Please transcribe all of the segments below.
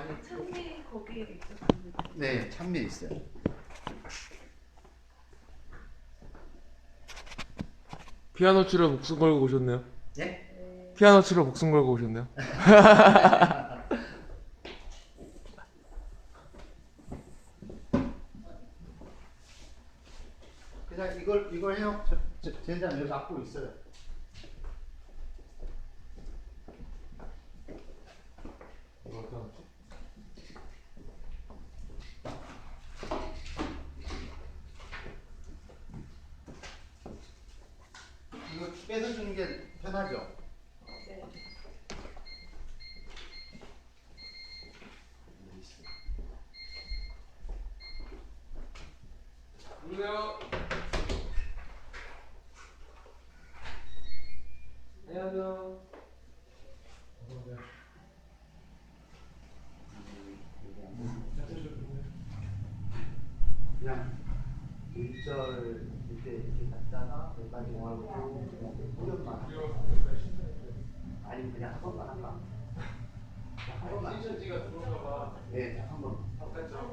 아니 찬미 거기에 있었어요. 네 찬미에 있어요. 피아노 치러 목숨 걸고 오셨네요. 예? 피아노 치러 목숨 걸고 오셨네요. 그냥 이걸 해요. 젠장 여기 앞으로 있어요. 이거 빼서 주는 게 편하죠? 네. 누구세요? 안녕하세요. 그냥 1절 이렇게 갔다가 여기까지 와고 후렴만 아니 그냥 한 번만 할까? 한 번만. 신천지가 들어올까 봐. 네, 한 번. 바깥쪽.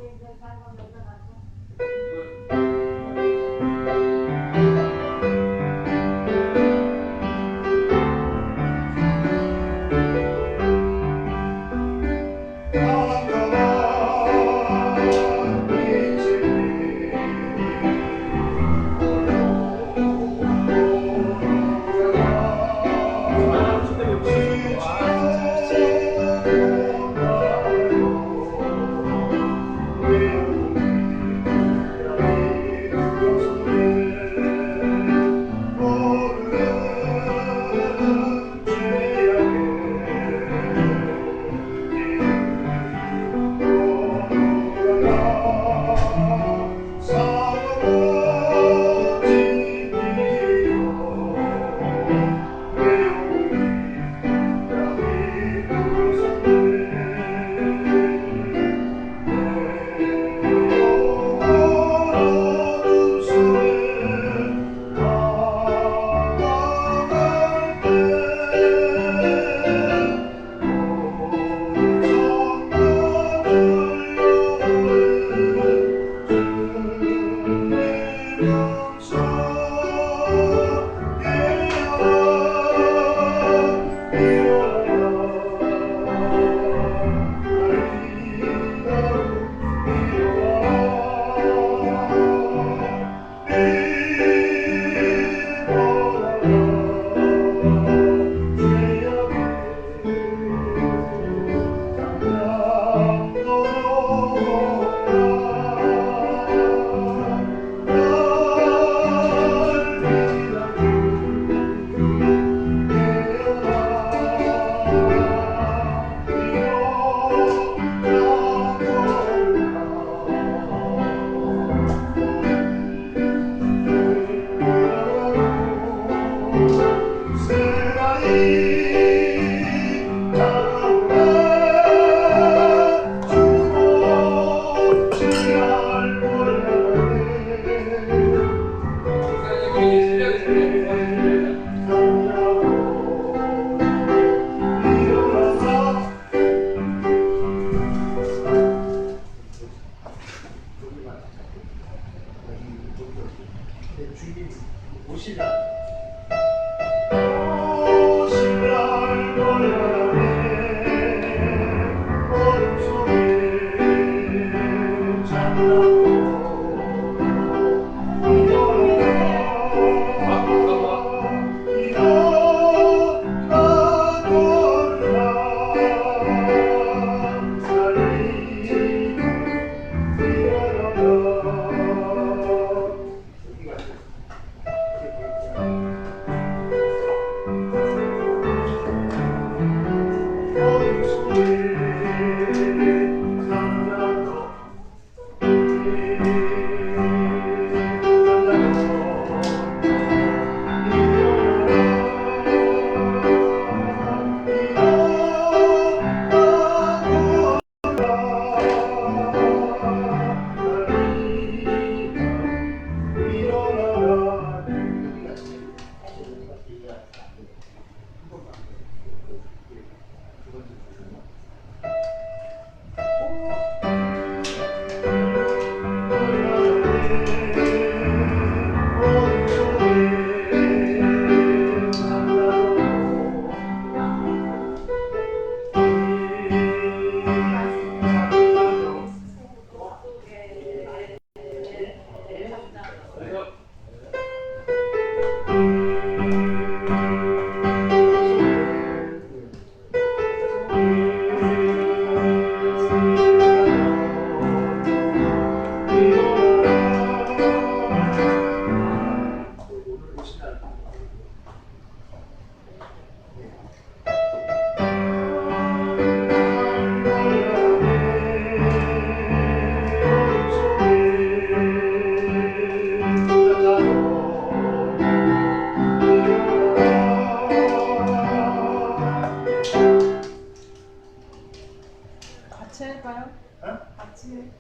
같이 할까요? 어? 같이 해.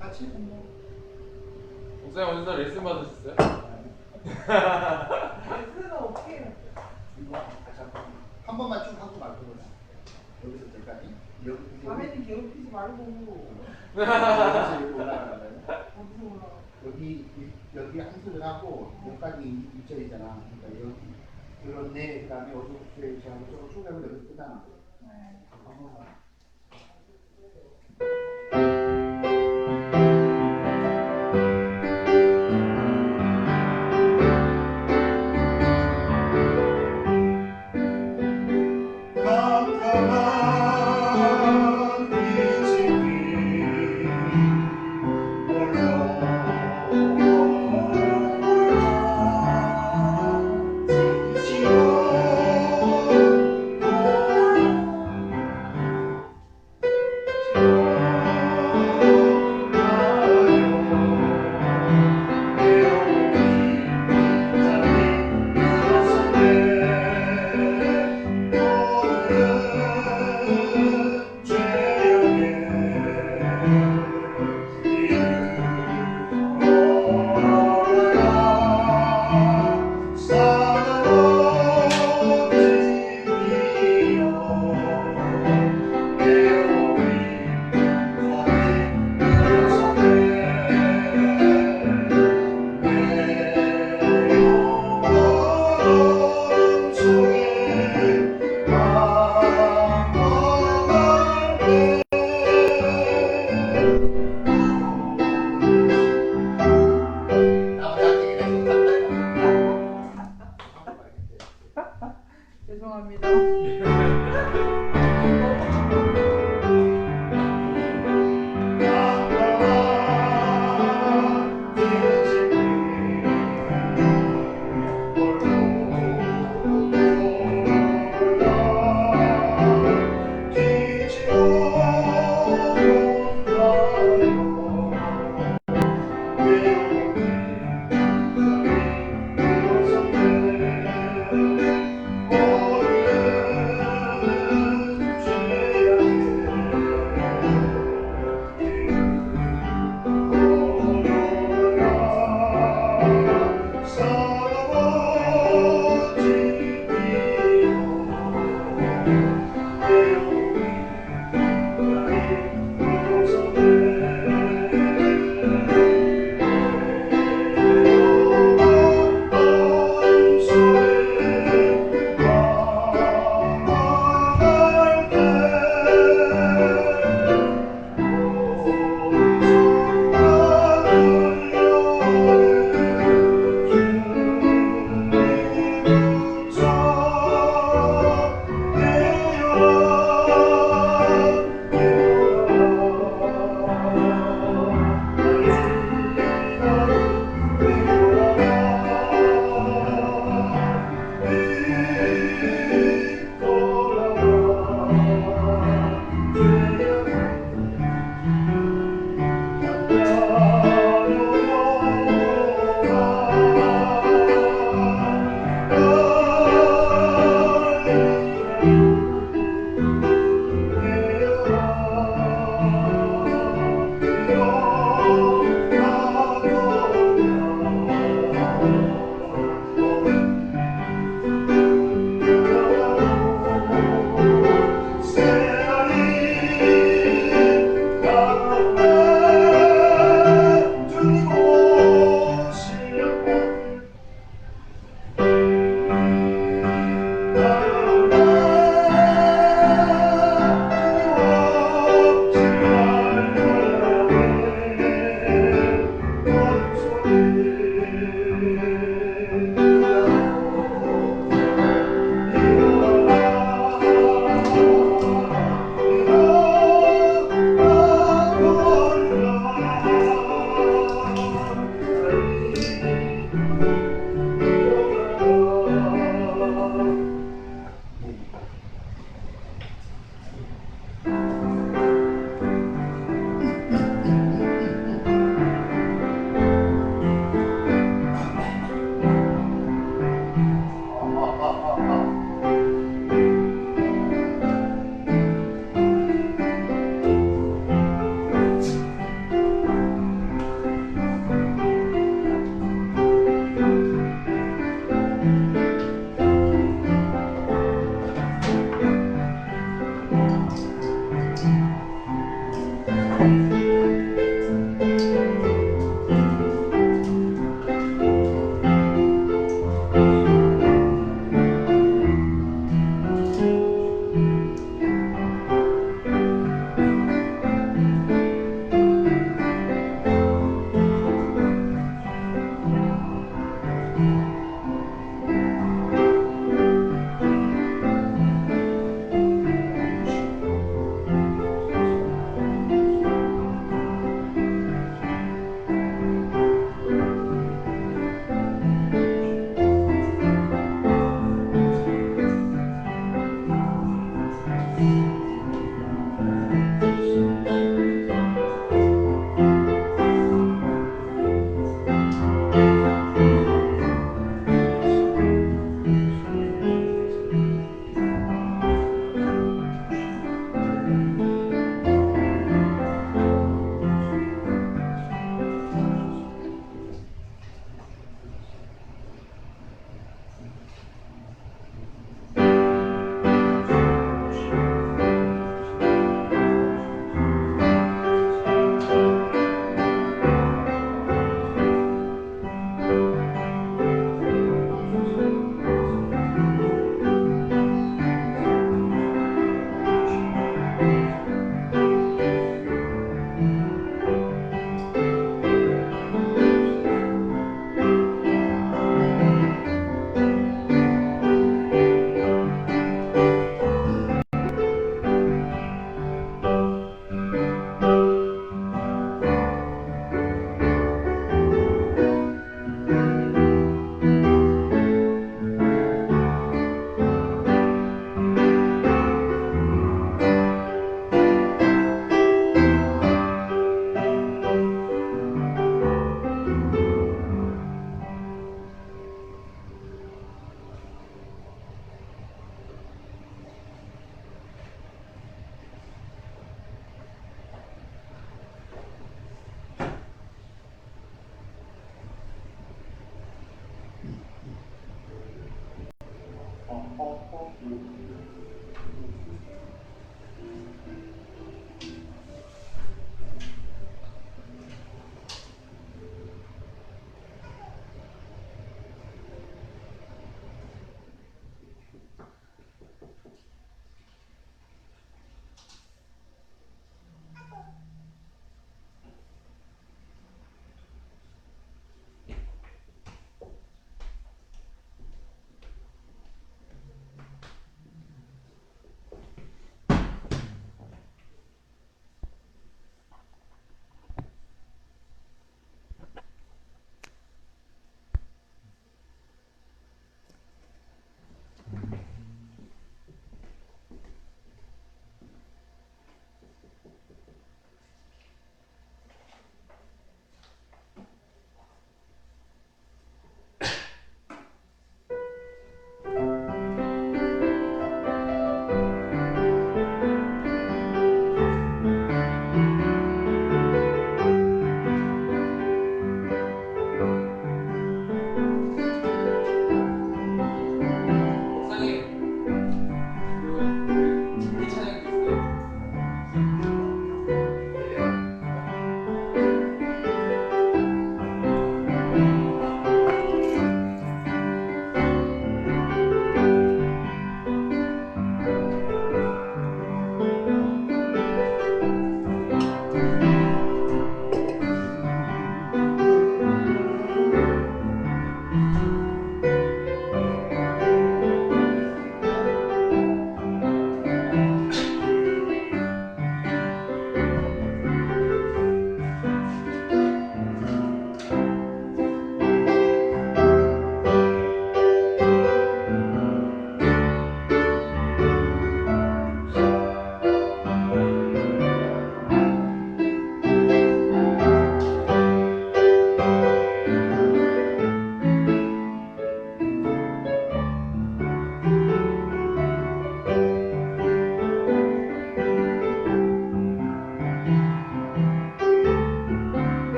같이? 목사님 어디서 레슨 받으셨어요? 레슨은 어떻게 해요? 이거 한 번만 쭉 하고 말 거거든. 여기서 여기까지. 여기 밤에는 괴롭히지 말고 여기서 여기 올라가는 거예요. 어디서 올라가? 여기 한 소절 하고 여기까지 입절이잖아. 그러니까 여기 그런데 그다음에 어디서 하고 쭉 하고 여기서 끝나는 거야. 네. 한 번만. 깜깜한 이 집이 지치고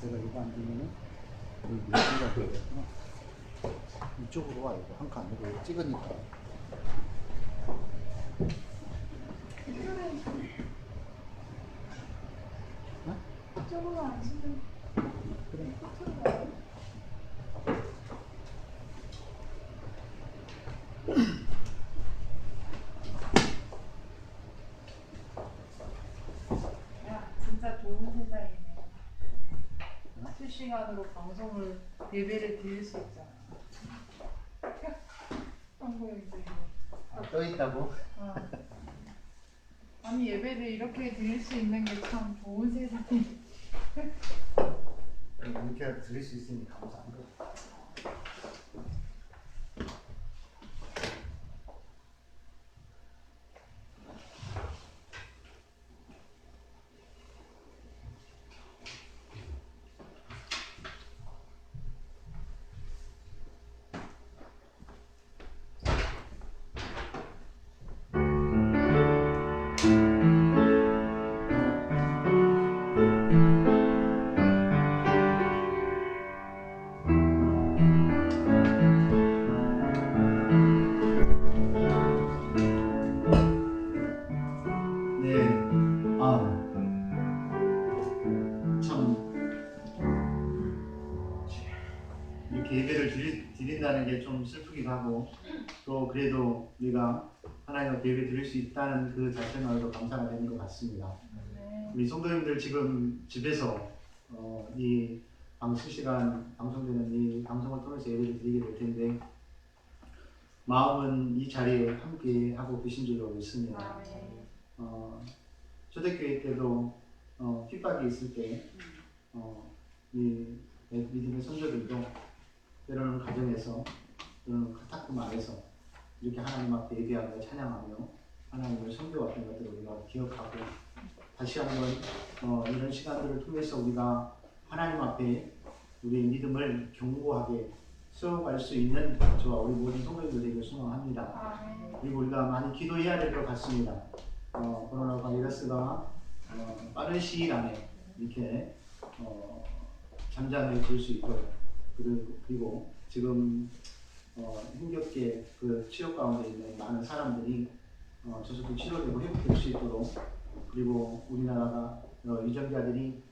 내가 이거 앉으면은 여기가 되겠구나. 이쪽으로 와. 이거 한 칸. 이거 찍으니까. 이쪽으로 앉으면 그래. 야, 진짜 좋은 세상이네. 실시간으로 방송을 예배를 드릴 수 있잖아. 한국에 이제 이거. 떠 있다고? 어. 아니 예배를 이렇게 드릴 수 있는 게 참 좋은 세상이. 이렇게 들을 수 있으니 감사한 거. 드린다는 게 좀 슬프기도 하고, 또 그래도 우리가 하나님 앞에 예배 드릴 수 있다는 그 자체만으로도 감사가 되는 것 같습니다. 우리 성도님들 지금 집에서 이 실시간 방송되는 이 방송을 통해서 예배를 드리게 될 텐데, 마음은 이 자리에 함께 하고 계신 줄로 믿습니다. 초대교회 때도 핍박이 있을 때 이 믿음의 선조들도 때로는 가정에서, 또는 카타콤 안에서 이렇게 하나님 앞에 예배하며 찬양하며 하나님을 섬겨왔던 것들을 우리가 기억하고, 다시 한번 이런 시간들을 통해서 우리가 하나님 앞에 우리의 믿음을 견고하게 세워갈 수 있는 저와 우리 모든 성도님들에게 소망합니다. 그리고 우리가 많이 기도해야 될 것 같습니다. 코로나 바이러스가 빠른 시일 안에 이렇게 잠잠해질 수 있도록, 그리고 지금 힘겹게 그 치료 가운데 있는 많은 사람들이 저속히 치료되고 회복될 수 있도록, 그리고 우리나라가 유전자들이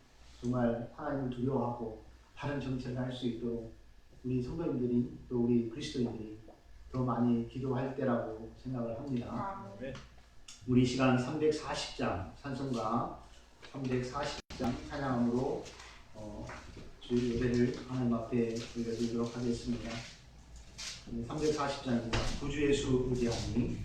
정말 하나님을 두려워하고 다른 정책을 할 수 있도록 우리 성도님들이, 또 우리 그리스도인들이 더 많이 기도할 때라고 생각을 합니다. 우리 시간 340장 찬송가 340장 찬양함으로 주일 예배를 하나님 앞에 드리도록 하겠습니다. 340장입니다. 구주 예수 의지하니.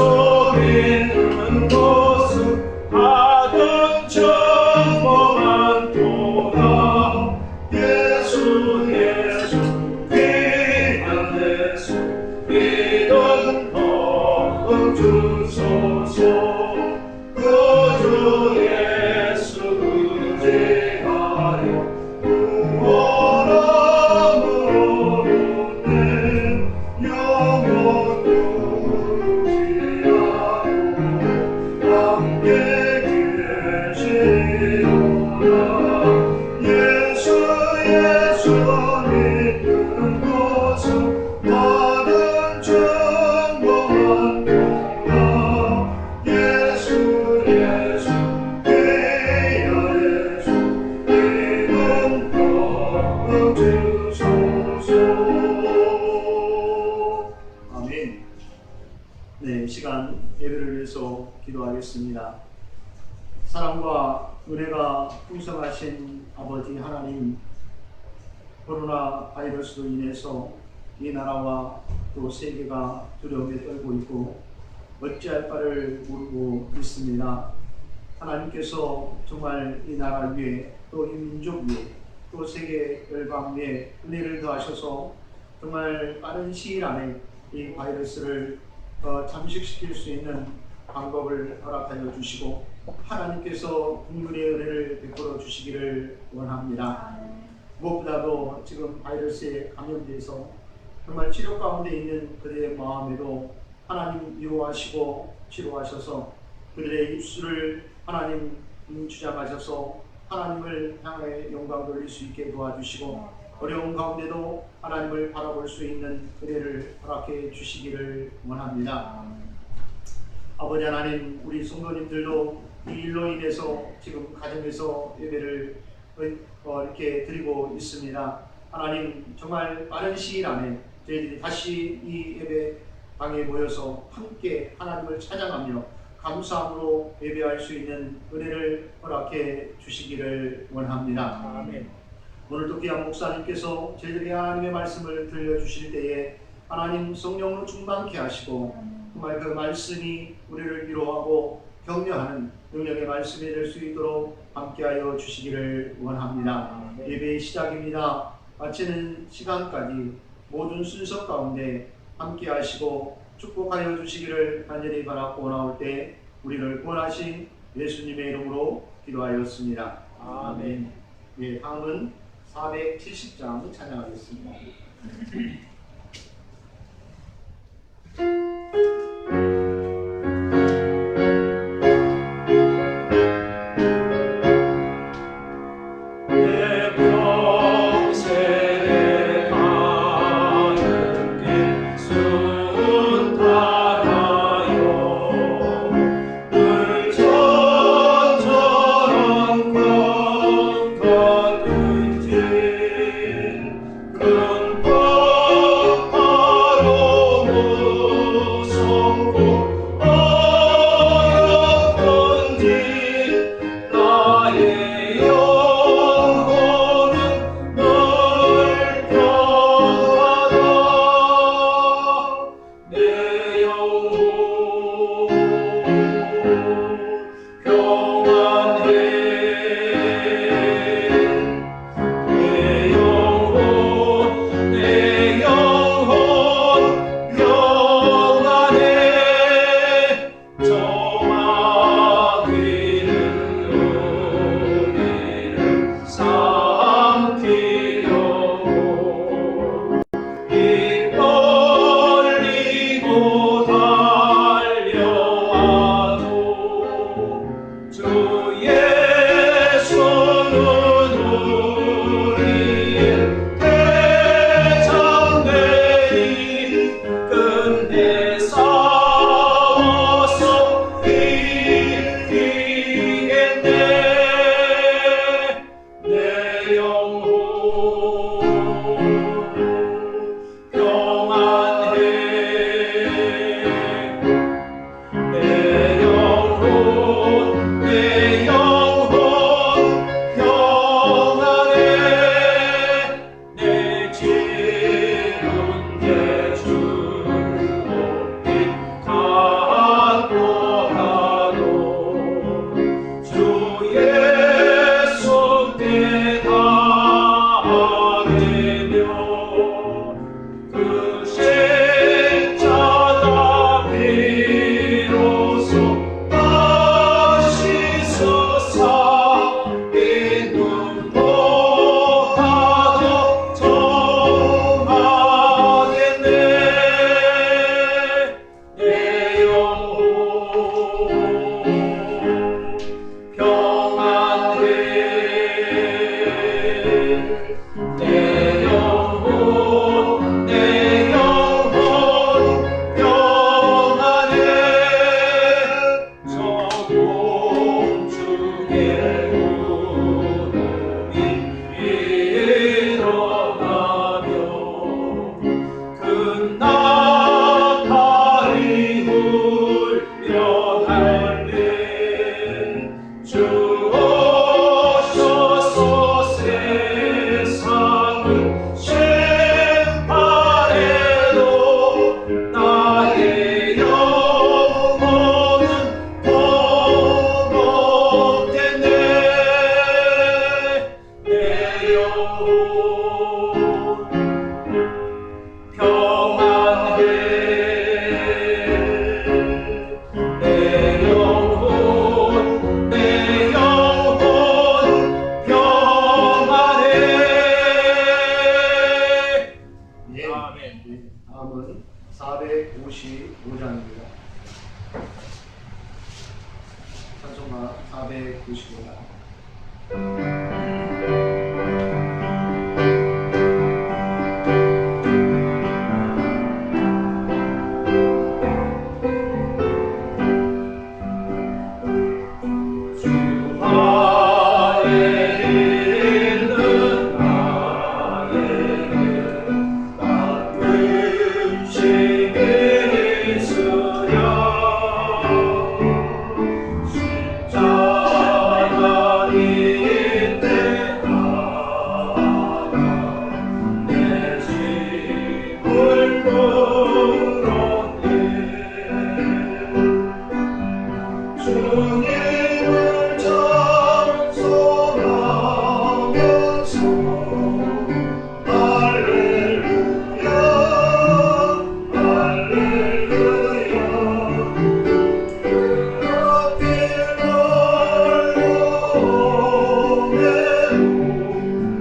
예수 믿는 주소서. 구주 예수 의지하여 구원함으로 내 영혼 의지하여 함께 계시오라. 예수 믿는 것은 받은 증거만 보라. 예수 귀야 예수 믿음 주소서. 아멘. 네, 이 시간 예배를 위해서 기도하겠습니다. 사랑과 은혜가 풍성하신 아버지 하나님, 코로나 바이러스로 인해서 이 나라와 또 세계가 두려움에 떨고 있고 어찌할 바를 모르고 있습니다. 하나님께서 정말 이 나라 위에 또 이 민족 위에 또 세계 열방 위에 은혜를 더하셔서 정말 빠른 시일 안에 이 바이러스를 잠식시킬 수 있는 방법을 허락하여 주시고 하나님께서 긍휼의 은혜를 베풀어 주시기를 원합니다. 무엇보다도 지금 바이러스에 감염돼서 정말 치료 가운데 있는 그들의 마음에도 하나님 위로하시고 치료하셔서 그들의 입술을 하나님 주장하셔서 하나님을 향해 영광 돌릴 수 있게 도와주시고 어려운 가운데도 하나님을 바라볼 수 있는 은혜를 허락해 주시기를 원합니다. 아버지 하나님, 우리 성도님들도 이 일로 인해서 지금 가정에서 예배를 이렇게 드리고 있습니다. 하나님, 정말 빠른 시일 안에 저희들이 다시 이 예배당에 모여서 함께 하나님을 찬양하며 감사함으로 예배할 수 있는 은혜를 허락해 주시기를 원합니다. 아멘. 오늘도 귀한 목사님께서 저희들이 하나님의 말씀을 들려주실 때에 하나님 성령으로 충만케 하시고 정말 그 말씀이 우리를 위로하고 격려하는 능력의 말씀이 될 수 있도록 함께하여 주시기를 원합니다. 예배의 시작입니다. 마치는 시간까지 모든 순서 가운데 함께하시고 축복하여 주시기를 간절히 바라고 나올 때 우리를 구원하신 예수님의 이름으로 기도하였습니다. 아멘. 예, 다음은 470장 찬양하겠습니다. 앞에 보시기 바랍니다. 주님을 찬송하면서 할렐루야 할렐루야 그렇게 날려오매로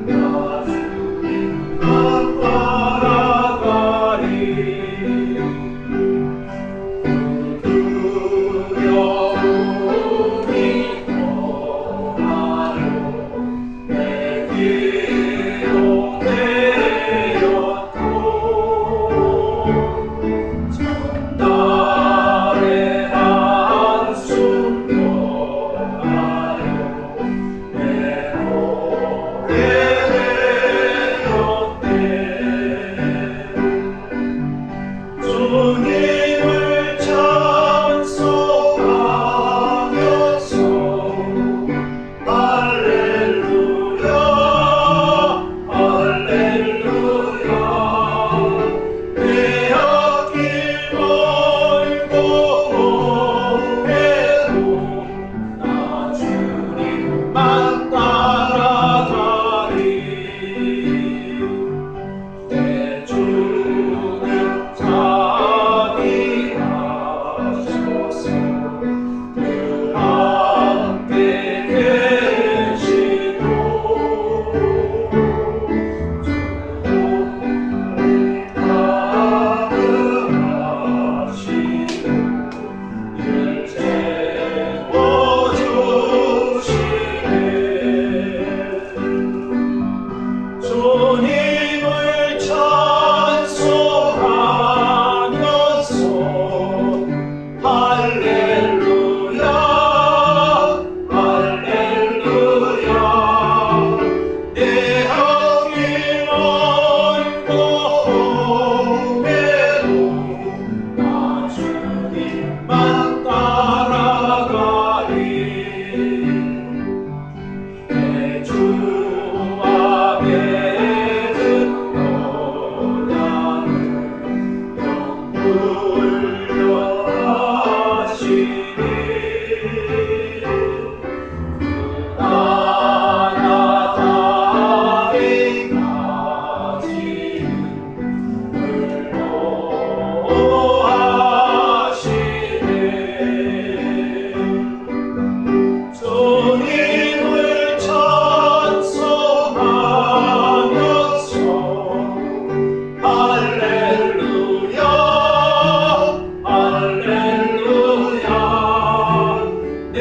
나 주님만 따라가리 주님을 찬송하면서 할렐루야 할렐루야 빼앗길 멀고 해도 나 주님만 따라가리 내 주는 자비하소서 늘 함께 계시고 가능하시고 늘 채워주시네 주님을 찬송하면서 할렐루야 할렐루야 내 앞길 멀고 험해도 나 주님만 따라가리 내 주 앞에 너라는 영불려하시니 주님을 찬송하면서 할렐루야 할렐루야 내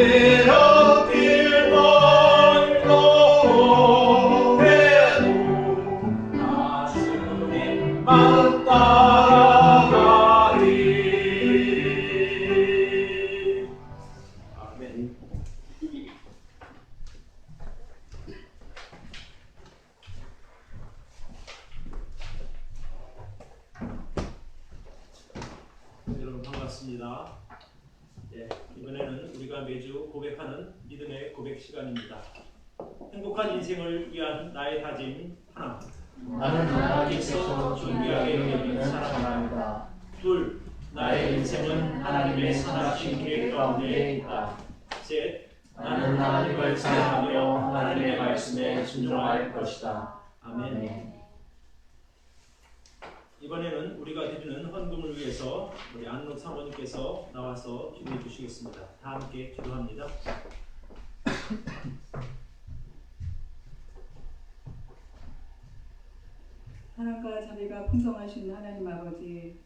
앞길 멀고 해도 나 주님만 따라가리 아멘. 여러분 반갑습니다. 이번에는 우리가 매주 고백하는 믿음의 고백 시간입니다. 행복한 인생을 위한 나의 다짐 하나. 나는 하나님께서 존귀하게 여기는 사람이다. 둘. 나의 인생은 하나님의 선하신 계획 가운데 있다. 셋. 나는 하나님을 사랑하며 하나님의 말씀에 순종할 것이다. 아멘. 이번에는 우리가 드리는 헌금을 위해서 우리 안록 사모님께서 나와서 기도해 주시겠습니다. 다 함께 기도합니다. 사랑과 자비가 풍성하신 하나님 아버지,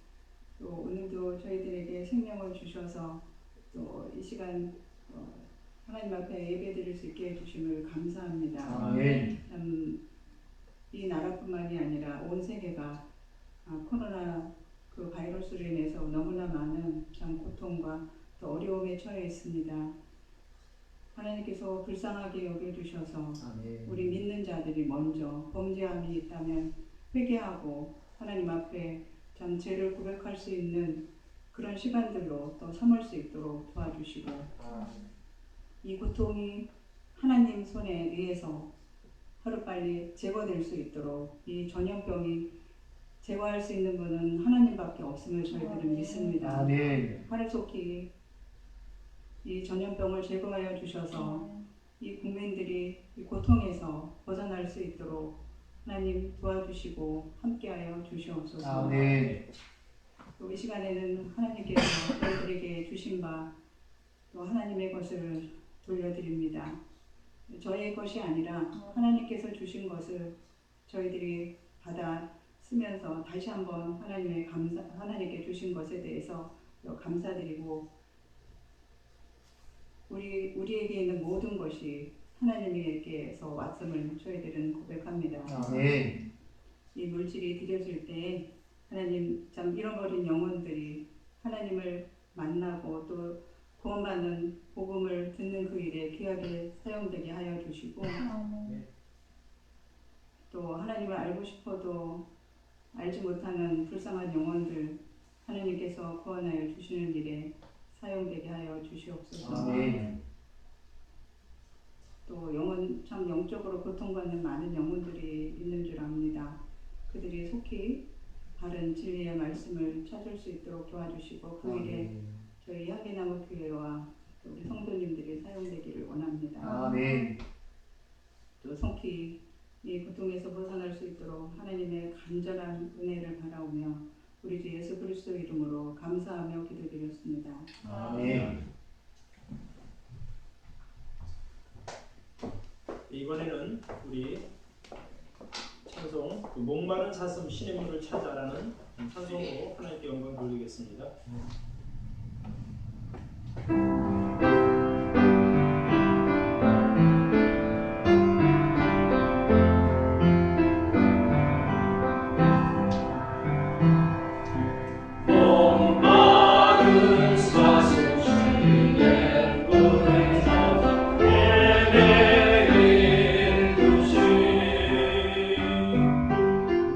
또 오늘도 저희들에게 생명을 주셔서 또 이 시간 하나님 앞에 예배드릴 수 있게 해주심을 감사합니다. 아멘. 이 나라뿐만이 아니라 온 세계가 코로나 그 바이러스로 인해서 너무나 많은 참 고통과 또 어려움에 처해 있습니다. 하나님께서 불쌍하게 여겨주셔서 아멘. 우리 믿는 자들이 먼저 범죄함이 있다면 회개하고 하나님 앞에 참 죄를 고백할 수 있는 그런 시간들로 또 삼을 수 있도록 도와주시고 이 고통이 하나님 손에 의해서 하루빨리 제거될 수 있도록 이 전염병이 제거할 수 있는 분은 하나님밖에 없음을 저희들은 믿습니다. 아멘. 하루속히 이 전염병을 제거하여 주셔서 이 국민들이 이 고통에서 벗어날 수 있도록 하나님 도와주시고 함께하여 주시옵소서. 아멘. 또 이 시간에는 하나님께서 저희들에게 주신 바 또 하나님의 것을 돌려드립니다. 저의 것이 아니라 하나님께서 주신 것을 저희들이 받아 쓰면서 다시 한번 하나님께 주신 것에 대해서 감사드리고 우리에게 있는 모든 것이 하나님에게서 왔음을 저희들은 고백합니다. 아멘. 이 물질이 드려질 때 하나님 참 잃어버린 영혼들이 하나님을 만나고 또 구원받는 복음을 듣는 그 일에 귀하게 사용되게 하여 주시고 또 하나님을 알고 싶어도 알지 못하는 불쌍한 영혼들 하나님께서 구원하여 주시는 일에 사용되게 하여 주시옵소서. 아멘. 또 참 영적으로 고통받는 많은 영혼들이 있는 줄 압니다. 그들이 속히 바른 진리의 말씀을 찾을 수 있도록 도와주시고 그 일에 저희 향기나무 교회와 또 우리 성도님들이 사용되기를 원합니다. 아멘. 또 속히 이 고통에서 벗어날 수 있도록 하나님의 간절한 은혜를 바라오며 우리 주 예수 그리스도 이름으로 감사하며 기도드렸습니다. 아멘. 이번에는 우리 찬송 그 목마른 사슴 신의 문을 찾아라는 찬송으로 하나님께 영광 돌리겠습니다.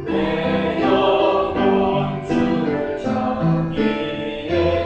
내 영혼 줄 찾기에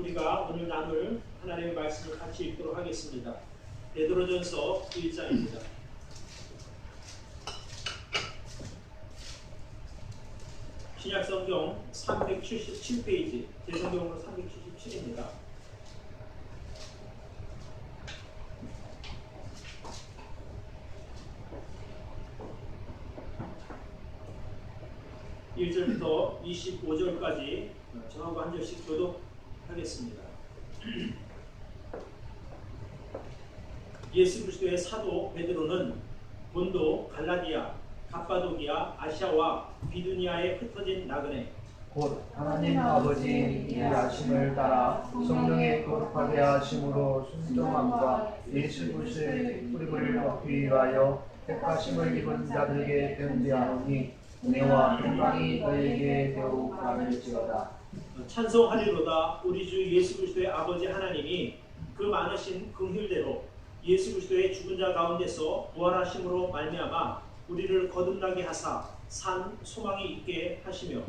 우리가 오늘 나눌 하나님의 말씀을 같이 읽도록 하겠습니다. 베드로전서 1장입니다. 신약성경 377페이지, 대성경으로 377입니다. (1절부터) (25절까지) 저하고 한 절씩 교독하겠습니다. 예수 그리스도의 사도 베드로는 본도, 갈라디아, 갑바도기아, 아시아와 비두니아에 흩어진 나그네 곧 하나님 아버지 이 아심을 따라 성령의 거룩하게 하심으로 순종함과 예수 그리스도의 뿌리를 얻기 위하여 택하심을 입은 자들에게 편지하노니 은혜와 평강이 너에게 더욱 많을지어다. 찬송하리로다. 우리 주 예수 그리스도의 아버지 하나님이 그 많으신 긍휼대로 예수 그리스도의 죽은 자 가운데서 부활하심으로 말미암아 우리를 거듭나게 하사 산 소망이 있게 하시며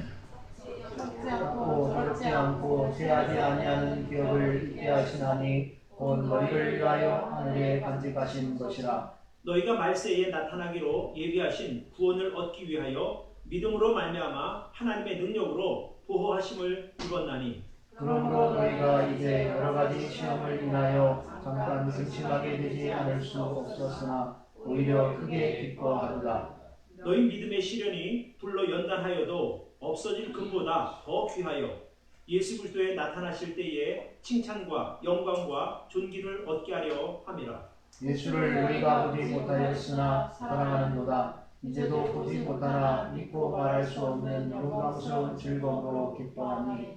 더럽지 않고 죄하지 아니하는 기업을 있게 하시나니 곧 너희를 위하여 하늘에 간직하신 것이라. 너희가 말세에 나타나기로 예비하신 구원을 얻기 위하여 믿음으로 말미암아 하나님의 능력으로 보호하심을 입었나니 그러므로 너희가 이제 여러 가지 시험을 인하여 잠깐 근심하게 되지 않을 수 없었으나 오히려 크게 기뻐하도다. 너희 믿음의 시련이 불로 연단하여도 없어질 금보다 더 귀하여 예수 그리스도에 나타나실 때에 칭찬과 영광과 존귀를 얻게 하려 함이라. 예수를 너희가 보지 못하였으나 사랑하는도다. 이제도 보지 못하나 믿고 말할 수 없는 영광스러운 즐거움으로 기뻐하니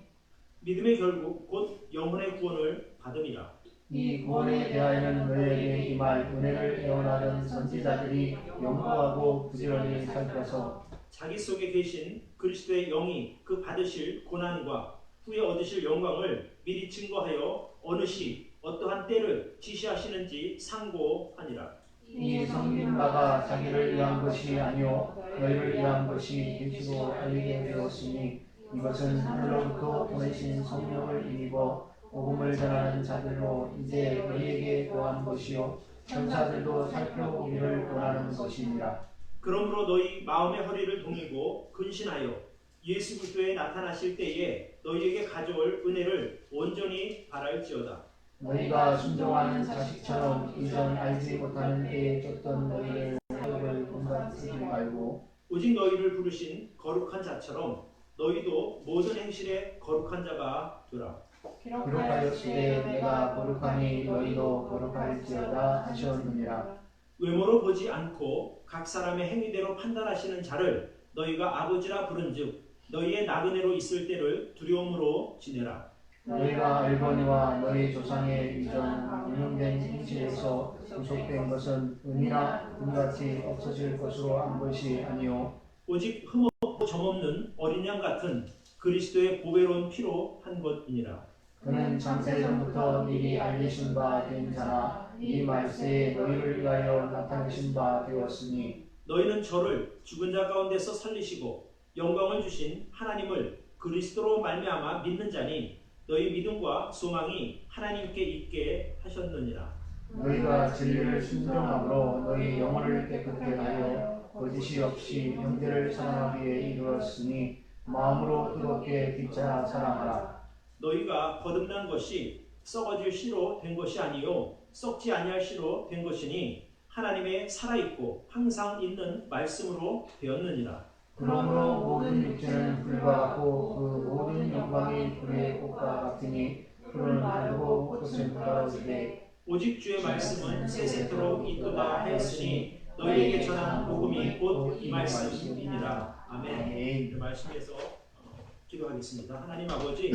믿음의 결국 곧 영혼의 구원을 받음이라. 이 구원에 대하여는 너희에게 임할 은혜를 예언하던 선지자들이 연구하고 부지런히 살펴서 자기 속에 계신 그리스도의 영이 그 받으실 고난과 후에 얻으실 영광을 미리 증거하여 어느 시 어떠한 때를 지시하시는지 상고하니라. 이 섬긴 바가 자기를 위한 것이 아니요 너희를 위한 것이 계시로 알리게 되었으니 이것은 하늘로부터 보내신 성령을 힘입어 복음을 전하는 자들로 이제 너희에게 구한 것이요 천사들도 살펴보기를 원하는 것이니라. 그러므로 너희 마음의 허리를 동이고 근신하여 예수 그리스도에 나타나실 때에 너희에게 가져올 은혜를 온전히 바랄지어다. 너희가 순종하는 자식처럼 이전 알지 못하는 때에 쫓던 너희를 하역을 본받지 말고 오직 너희를 부르신 거룩한 자처럼 너희도 모든 행실에 거룩한 자가 되라. 기록하였으되 내가 거룩하니 너희도 거룩할지어다 하셨느니라. 외모로 보지 않고 각 사람의 행위대로 판단하시는 자를 너희가 아버지라 부른즉 너희의 나그네로 있을 때를 두려움으로 지내라. 너희가 알거니와 너희 조상의 이전 운영된 행실에서 구속된 것은 은이나 금같이 없어질 것으로 한 것이 아니요 오직 흠없고 점없는 어린 양 같은 그리스도의 보배로운 피로 한 것이니라. 그는 창세전부터 미리 알리신 바 된 자나 이 말세에 너희를 위하여 나타내신 바 되었으니 너희는 저를 죽은 자 가운데서 살리시고 영광을 주신 하나님을 그리스도로 말미암아 믿는 자니 너희 믿음과 소망이 하나님께 있게 하셨느니라. 너희가 진리를 순종함으로 너희 영혼을 깨끗게 하여 거짓이 없이 형제를 사랑하기에 이르렀으니 마음으로 뜨겁게 빚자 사랑하라. 너희가 거듭난 것이 썩어질 씨로 된 것이 아니요 썩지 아니할 씨로 된 것이니 하나님의 살아있고 항상 있는 말씀으로 되었느니라. 그러므로 모든 육체는 불과 같고 그 모든 영광이 불의 꽃과 같으니 풀은 마르고 꽃은 떨어지되 오직 주의 말씀은 세세토록 있도다 하였으니 너희에게 전한 복음이 곧 이 말씀이니라. 아멘. 그 말씀에서 기도하겠습니다. 하나님 아버지,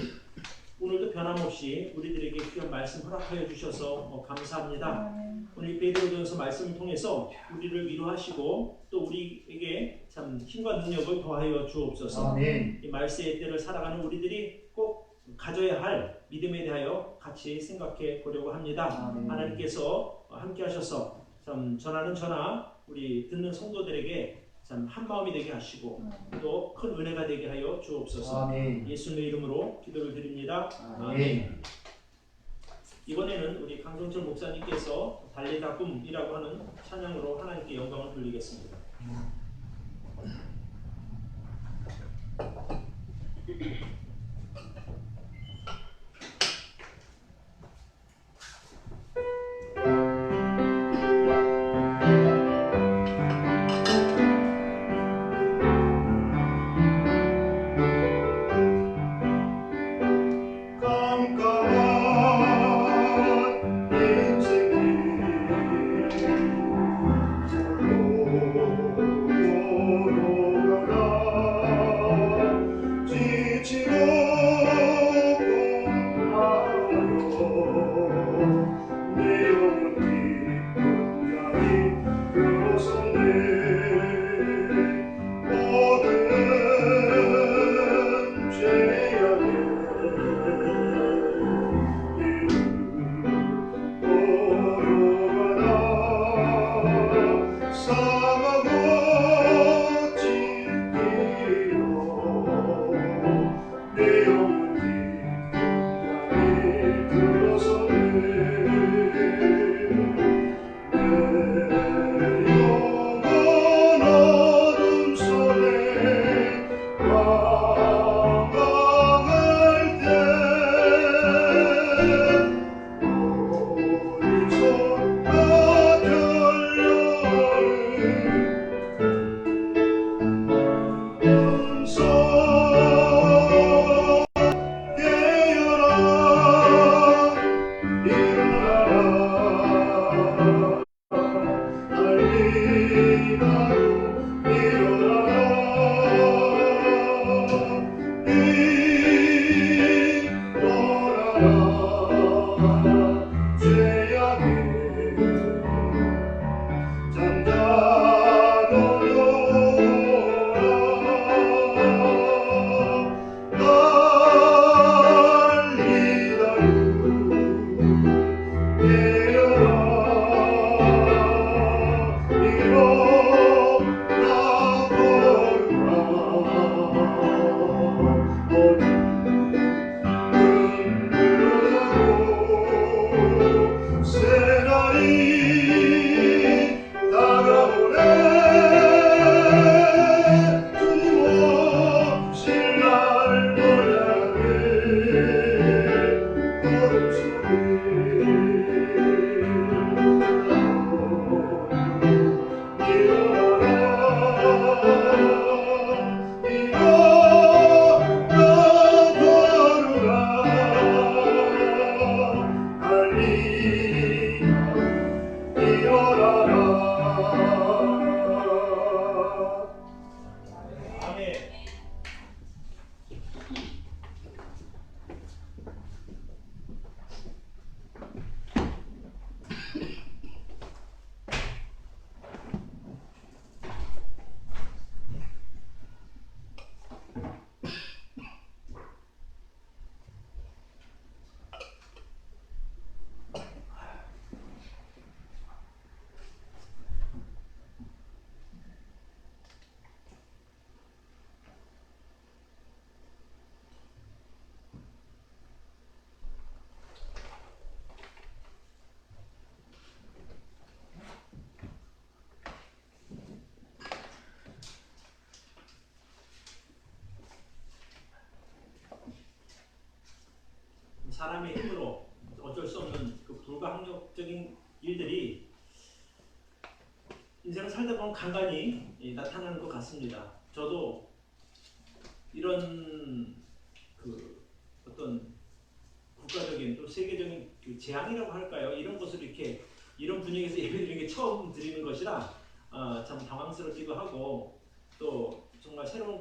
오늘도 변함없이 우리들에게 귀한 말씀 허락하여 주셔서 감사합니다. 오늘 베드로전서 말씀을 통해서 우리를 위로하시고 또 우리에게 참 힘과 능력을 더하여 주옵소서. 아멘. 이 말세의 때를 살아가는 우리들이 꼭 가져야 할 믿음에 대하여 같이 생각해 보려고 합니다. 아멘. 하나님께서 함께 하셔서 참 전하는 전하 우리 듣는 성도들에게 참 한 마음이 되게 하시고 또 큰 은혜가 되게 하여 주옵소서. 아멘. 예수님의 이름으로 기도를 드립니다. 아멘. 이번에는 우리 강성철 목사님께서 달리다 꿈이라고 하는 찬양으로 하나님께 영광을 돌리겠습니다. 깜깜한 인생길 걸어가라 지치고 공하여 내 영혼 깊은 자리 들어섰네 모든 죄악에 걸어가라 사가고 찢기로 내 영혼 깊은 들어서네 내 영혼 어둠 속에 방황할 때 어디선가 들려오는 음성 깨어라 일어나라 알리다로 일어나라 죄악에 잠자던 영혼아 달리다로 깨어라 일어나 걸으라 흔들어도 새날이 다가오네 주님 없이 날 떠나게 걸음 속에 아멘. 사람의 힘으로 어쩔 수 없는 그 불가항력적인 일들이 인생을 살다 보면 간간히 나타나는 것 같습니다. 저도 이런 그 어떤 국가적인 또 세계적인 그 재앙이라고 할까요? 이런 것을 이렇게 이런 분위기에서 예배드리는 게 처음 드리는 것이라 참 당황스럽기도 하고 또 정말 새로운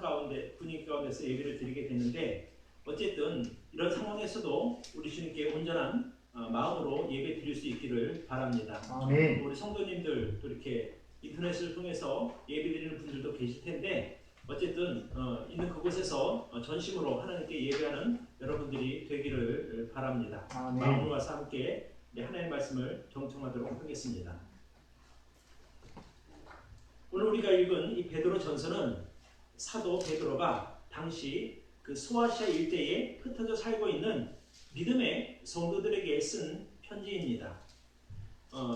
분위기 가운데서 예배를 드리게 됐는데 어쨌든 이런 상황에서도 우리 주님께 온전한 마음으로 예배 드릴 수 있기를 바랍니다. 아멘. 우리 성도님들 또 이렇게 인터넷을 통해서 예배 드리는 분들도 계실 텐데 어쨌든 있는 그곳에서 전심으로 하나님께 예배하는 여러분들이 되기를 바랍니다. 아멘. 마음을 모아서 함께 하나님의 말씀을 경청하도록 하겠습니다. 오늘 우리가 읽은 이 베드로 전서는 사도 베드로가 당시 그 소아시아 일대에 흩어져 살고 있는 믿음의 성도들에게 쓴 편지입니다.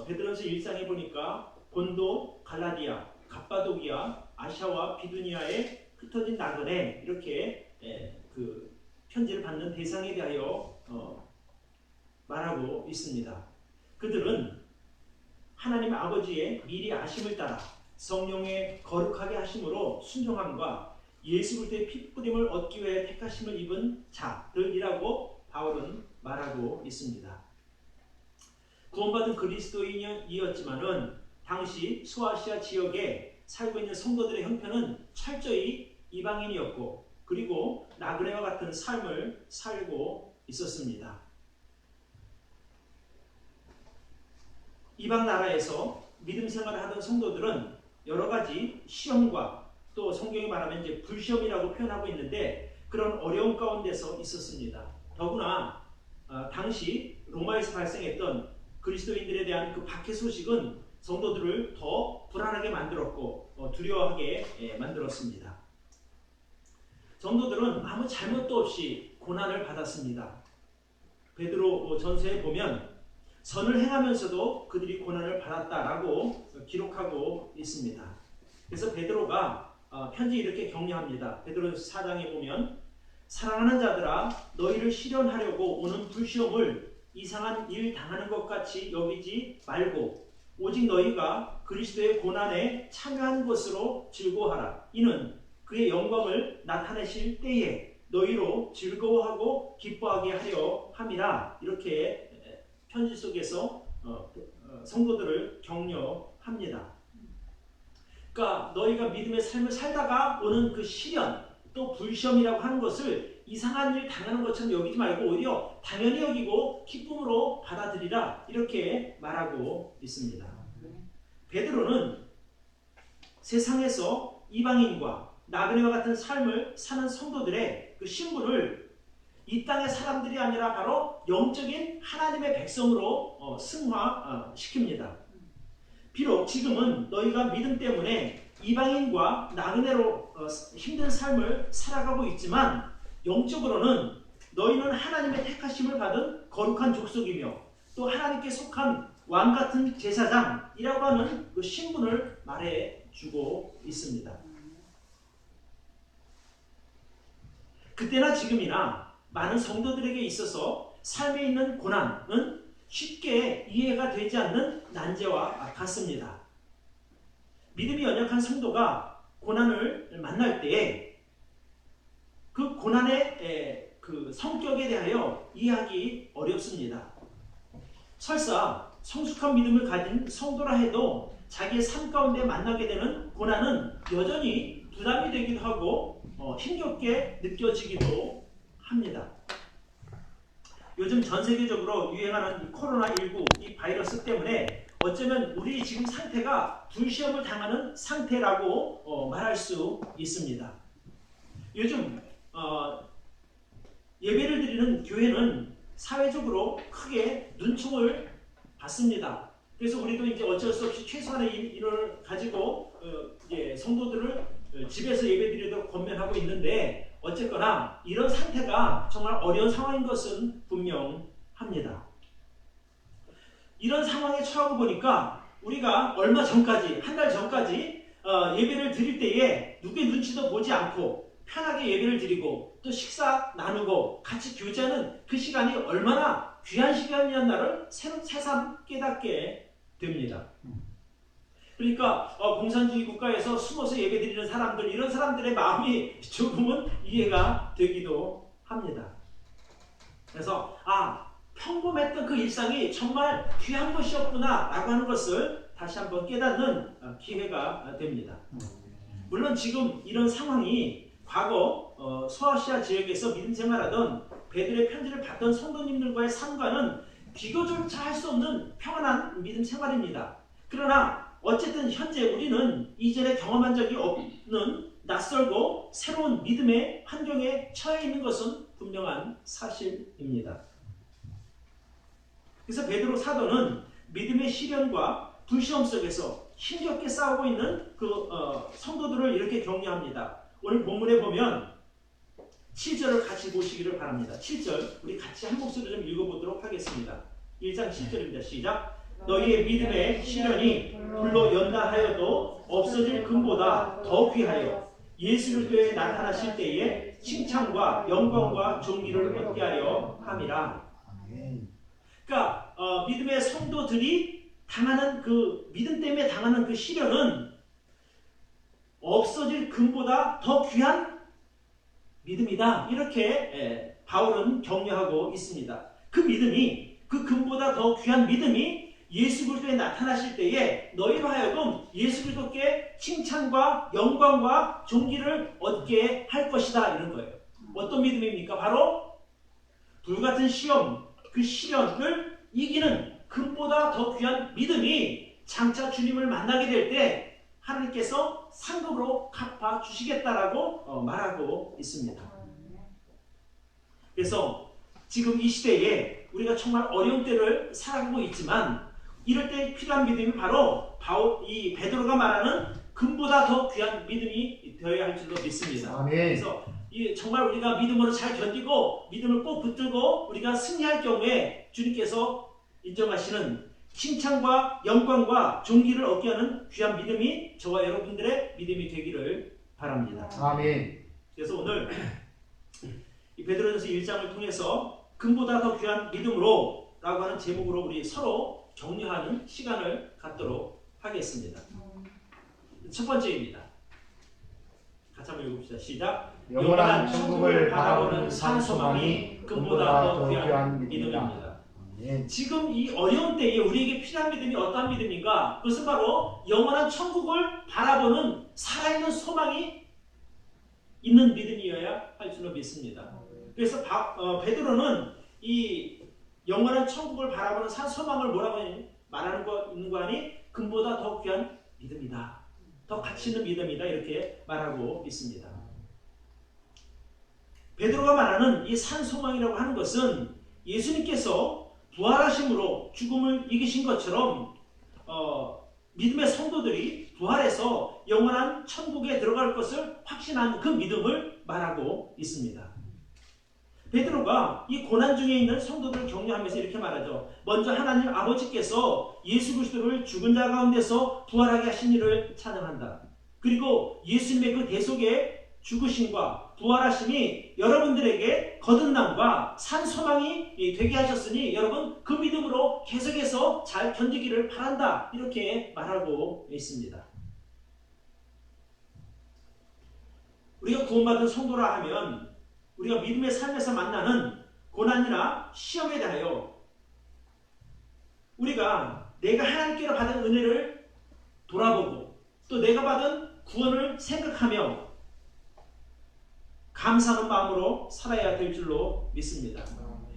베드로전서 1장에 보니까 본도, 갈라디아, 갑바도기아, 아시아와 비두니아에 흩어진 나그네 이렇게 그 편지를 받는 대상에 대하여 말하고 있습니다. 그들은 하나님 아버지의 미리 아심을 따라 성령의 거룩하게 하심으로 순종함과 예수 그리스도의 피뿌림을 얻기 위해 택하심을 입은 자들이라고 바울은 말하고 있습니다. 구원받은 그리스도인이었지만은 당시 소아시아 지역에 살고 있는 성도들의 형편은 철저히 이방인이었고 그리고 나그네와 같은 삶을 살고 있었습니다. 이방 나라에서 믿음 생활을 하던 성도들은 여러 가지 시험과 또 성경이 말하면 이제 불시험이라고 표현하고 있는데 그런 어려움 가운데서 있었습니다. 더구나 당시 로마에서 발생했던 그리스도인들에 대한 그 박해 소식은 성도들을 더 불안하게 만들었고 두려워하게 만들었습니다. 성도들은 아무 잘못도 없이 고난을 받았습니다. 베드로 전서에 보면 선을 행하면서도 그들이 고난을 받았다라고 기록하고 있습니다. 그래서 베드로가 편지 이렇게 격려합니다. 베드로전서 4장에 보면 사랑하는 자들아 너희를 시련하려고 오는 불시험을 이상한 일 당하는 것 같이 여기지 말고 오직 너희가 그리스도의 고난에 참여한 것으로 즐거워하라. 이는 그의 영광을 나타내실 때에 너희로 즐거워하고 기뻐하게 하려 함이라. 이렇게 편지 속에서 성도들을 격려합니다. 그러니까 너희가 믿음의 삶을 살다가 오는 그 시련 또 불시험이라고 하는 것을 이상한 일 당하는 것처럼 여기지 말고 오히려 당연히 여기고 기쁨으로 받아들이라. 이렇게 말하고 있습니다. 베드로는 세상에서 이방인과 나그네와 같은 삶을 사는 성도들의 그 신분을 이 땅의 사람들이 아니라 바로 영적인 하나님의 백성으로 승화시킵니다. 비록 지금은 너희가 믿음 때문에 이방인과 나그네로 힘든 삶을 살아가고 있지만 영적으로는 너희는 하나님의 택하심을 받은 거룩한 족속이며 또 하나님께 속한 왕같은 제사장이라고 하는 그 신분을 말해주고 있습니다. 그때나 지금이나 많은 성도들에게 있어서 삶에 있는 고난은 쉽게 이해가 되지 않는 난제와 같습니다. 믿음이 연약한 성도가 고난을 만날 때에 그 고난의 그 성격에 대하여 이해하기 어렵습니다. 설사 성숙한 믿음을 가진 성도라 해도 자기의 삶 가운데 만나게 되는 고난은 여전히 부담이 되기도 하고 힘겹게 느껴지기도 합니다. 요즘 전 세계적으로 유행하는 코로나19 이 바이러스 때문에 어쩌면 우리 지금 상태가 불시험을 당하는 상태라고 말할 수 있습니다. 요즘 예배를 드리는 교회는 사회적으로 크게 눈총을 받습니다. 그래서 우리도 이제 어쩔 수 없이 최소한의 인원을 가지고 성도들을 집에서 예배드리도록 권면하고 있는데 어쨌거나 이런 상태가 정말 어려운 상황인 것은 분명합니다. 이런 상황에 처하고 보니까 우리가 얼마 전까지 한 달 전까지 예배를 드릴 때에 누구의 눈치도 보지 않고 편하게 예배를 드리고 또 식사 나누고 같이 교제하는 그 시간이 얼마나 귀한 시간이었나를 새삼 깨닫게 됩니다. 그러니까 공산주의 국가에서 숨어서 예배드리는 사람들, 이런 사람들의 마음이 조금은 이해가 되기도 합니다. 그래서 평범했던 그 일상이 정말 귀한 것이었구나 라고 하는 것을 다시 한번 깨닫는 기회가 됩니다. 물론 지금 이런 상황이 과거 소아시아 지역에서 믿음 생활하던 베드로의 편지를 받던 성도님들과의 삶과는 비교조차 할 수 없는 평안한 믿음 생활입니다. 그러나 어쨌든 현재 우리는 이전에 경험한 적이 없는 낯설고 새로운 믿음의 환경에 처해 있는 것은 분명한 사실입니다. 그래서 베드로 사도는 믿음의 시련과 불시험 속에서 힘겹게 싸우고 있는 그 성도들을 이렇게 격려합니다. 오늘 본문에 보면 7절을 같이 보시기를 바랍니다. 7절 우리 같이 한 목소리로 좀 읽어보도록 하겠습니다. 1장 7절입니다. 시작. 너희의 믿음의 시련이 불로 연단하여도 없어질 금보다 더 귀하여 예수 그리스도에 나타나실 때에 칭찬과 영광과 존귀를 얻게 하여 함이라. 아멘. 그러니까 믿음의 성도들이 당하는 그 믿음 때문에 당하는 그 시련은 없어질 금보다 더 귀한 믿음이다. 이렇게 바울은 격려하고 있습니다. 그 믿음이 그 금보다 더 귀한 믿음이 예수 그리스도에 나타나실 때에 너희로 하여금 예수 그리스도께 칭찬과 영광과 존귀를 얻게 할 것이다. 이런 거예요. 어떤 믿음입니까? 바로 불같은 시험, 그 시련을 이기는 금보다 더 귀한 믿음이 장차 주님을 만나게 될 때 하나님께서 상급으로 갚아 주시겠다라고 말하고 있습니다. 그래서 지금 이 시대에 우리가 정말 어려운 때를 살아가고 있지만 이럴 때 필요한 믿음이 바로 이 베드로가 말하는 금보다 더 귀한 믿음이 되어야 할 줄로 믿습니다. 아멘. 그래서 정말 우리가 믿음으로 잘 견디고 믿음을 꼭 붙들고 우리가 승리할 경우에 주님께서 인정하시는 칭찬과 영광과 존귀를 얻게 하는 귀한 믿음이 저와 여러분들의 믿음이 되기를 바랍니다. 아멘. 그래서 오늘 이 베드로전서 1장을 통해서 금보다 더 귀한 믿음으로 라고 하는 제목으로 우리 서로 격려하는 시간을 갖도록 하겠습니다. 첫 번째입니다. 같이 한번 읽읍시다. 시작. 영원한 천국을 바라보는 산 소망이 금보다 더 귀한 믿음입니다. 아멘. 지금 이 어려운 때에 우리에게 필요한 믿음이 어떠한 믿음인가? 그것은 바로 영원한 천국을 바라보는 살아있는 소망이 있는 믿음이어야 할 줄로 믿습니다. 그래서 베드로는 이 영원한 천국을 바라보는 산 소망을 뭐라고 말하는 거 있는 거 아니? 금보다 더 귀한 믿음이다. 더 가치 있는 믿음이다. 이렇게 말하고 있습니다. 베드로가 말하는 이 산 소망이라고 하는 것은 예수님께서 부활하심으로 죽음을 이기신 것처럼 믿음의 성도들이 부활해서 영원한 천국에 들어갈 것을 확신한 그 믿음을 말하고 있습니다. 베드로가 이 고난 중에 있는 성도들을 격려하면서 이렇게 말하죠. 먼저 하나님 아버지께서 예수 그리스도를 죽은 자 가운데서 부활하게 하신 일을 찬양한다. 그리고 예수님의 그 대속의 죽으심과 부활하심이 여러분들에게 거듭남과 산 소망이 되게 하셨으니 여러분 그 믿음으로 계속해서 잘 견디기를 바란다. 이렇게 말하고 있습니다. 우리가 구원받은 성도라 하면 우리가 믿음의 삶에서 만나는 고난이나 시험에 대하여 우리가 내가 하나님께로 받은 은혜를 돌아보고 또 내가 받은 구원을 생각하며 감사하는 마음으로 살아야 될 줄로 믿습니다.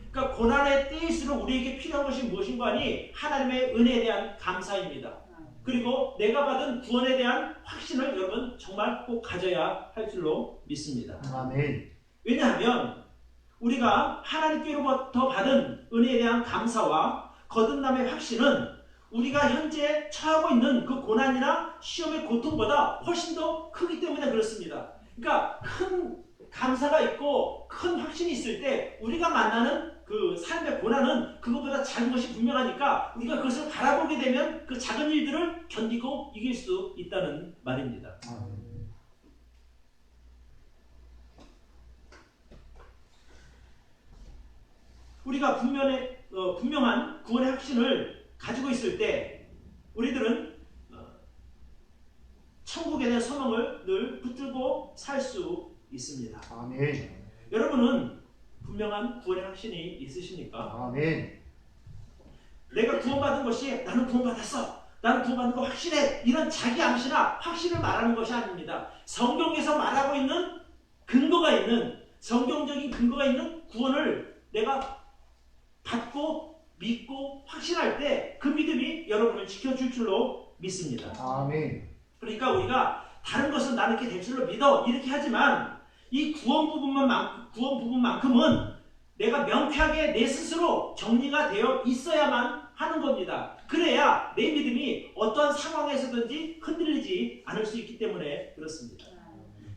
그러니까 고난의 때일수록 우리에게 필요한 것이 무엇인가 하니 하나님의 은혜에 대한 감사입니다. 그리고 내가 받은 구원에 대한 확신을 여러분 정말 꼭 가져야 할 줄로 믿습니다. 아멘. 왜냐하면 우리가 하나님께로부터 받은 은혜에 대한 감사와 거듭남의 확신은 우리가 현재 처하고 있는 그 고난이나 시험의 고통보다 훨씬 더 크기 때문에 그렇습니다. 그러니까 큰 감사가 있고 큰 확신이 있을 때 우리가 만나는 그 삶의 고난은 그것보다 작은 것이 분명하니까 우리가 그것을 바라보게 되면 그 작은 일들을 견디고 이길 수 있다는 말입니다. 우리가 분명한 구원의 확신을 가지고 있을 때 우리들은 천국에 대한 소망을 늘 붙들고 살 수 있습니다. 아멘. 여러분은 분명한 구원의 확신이 있으십니까? 아멘. 내가 구원받은 것이 나는 구원받았어. 나는 구원받은 거 확실해. 이런 자기 암시나 확신을 말하는 것이 아닙니다. 성경에서 말하고 있는 근거가 있는 성경적인 근거가 있는 구원을 내가 받고 믿고 확신할 때 그 믿음이 여러분을 지켜줄 줄로 믿습니다. 아멘. 그러니까 우리가 다른 것은 나는 이렇게 될 줄로 믿어 이렇게 하지만 이 구원 부분만큼은 내가 명쾌하게 내 스스로 정리가 되어 있어야만 하는 겁니다. 그래야 내 믿음이 어떤 상황에서든지 흔들리지 않을 수 있기 때문에 그렇습니다.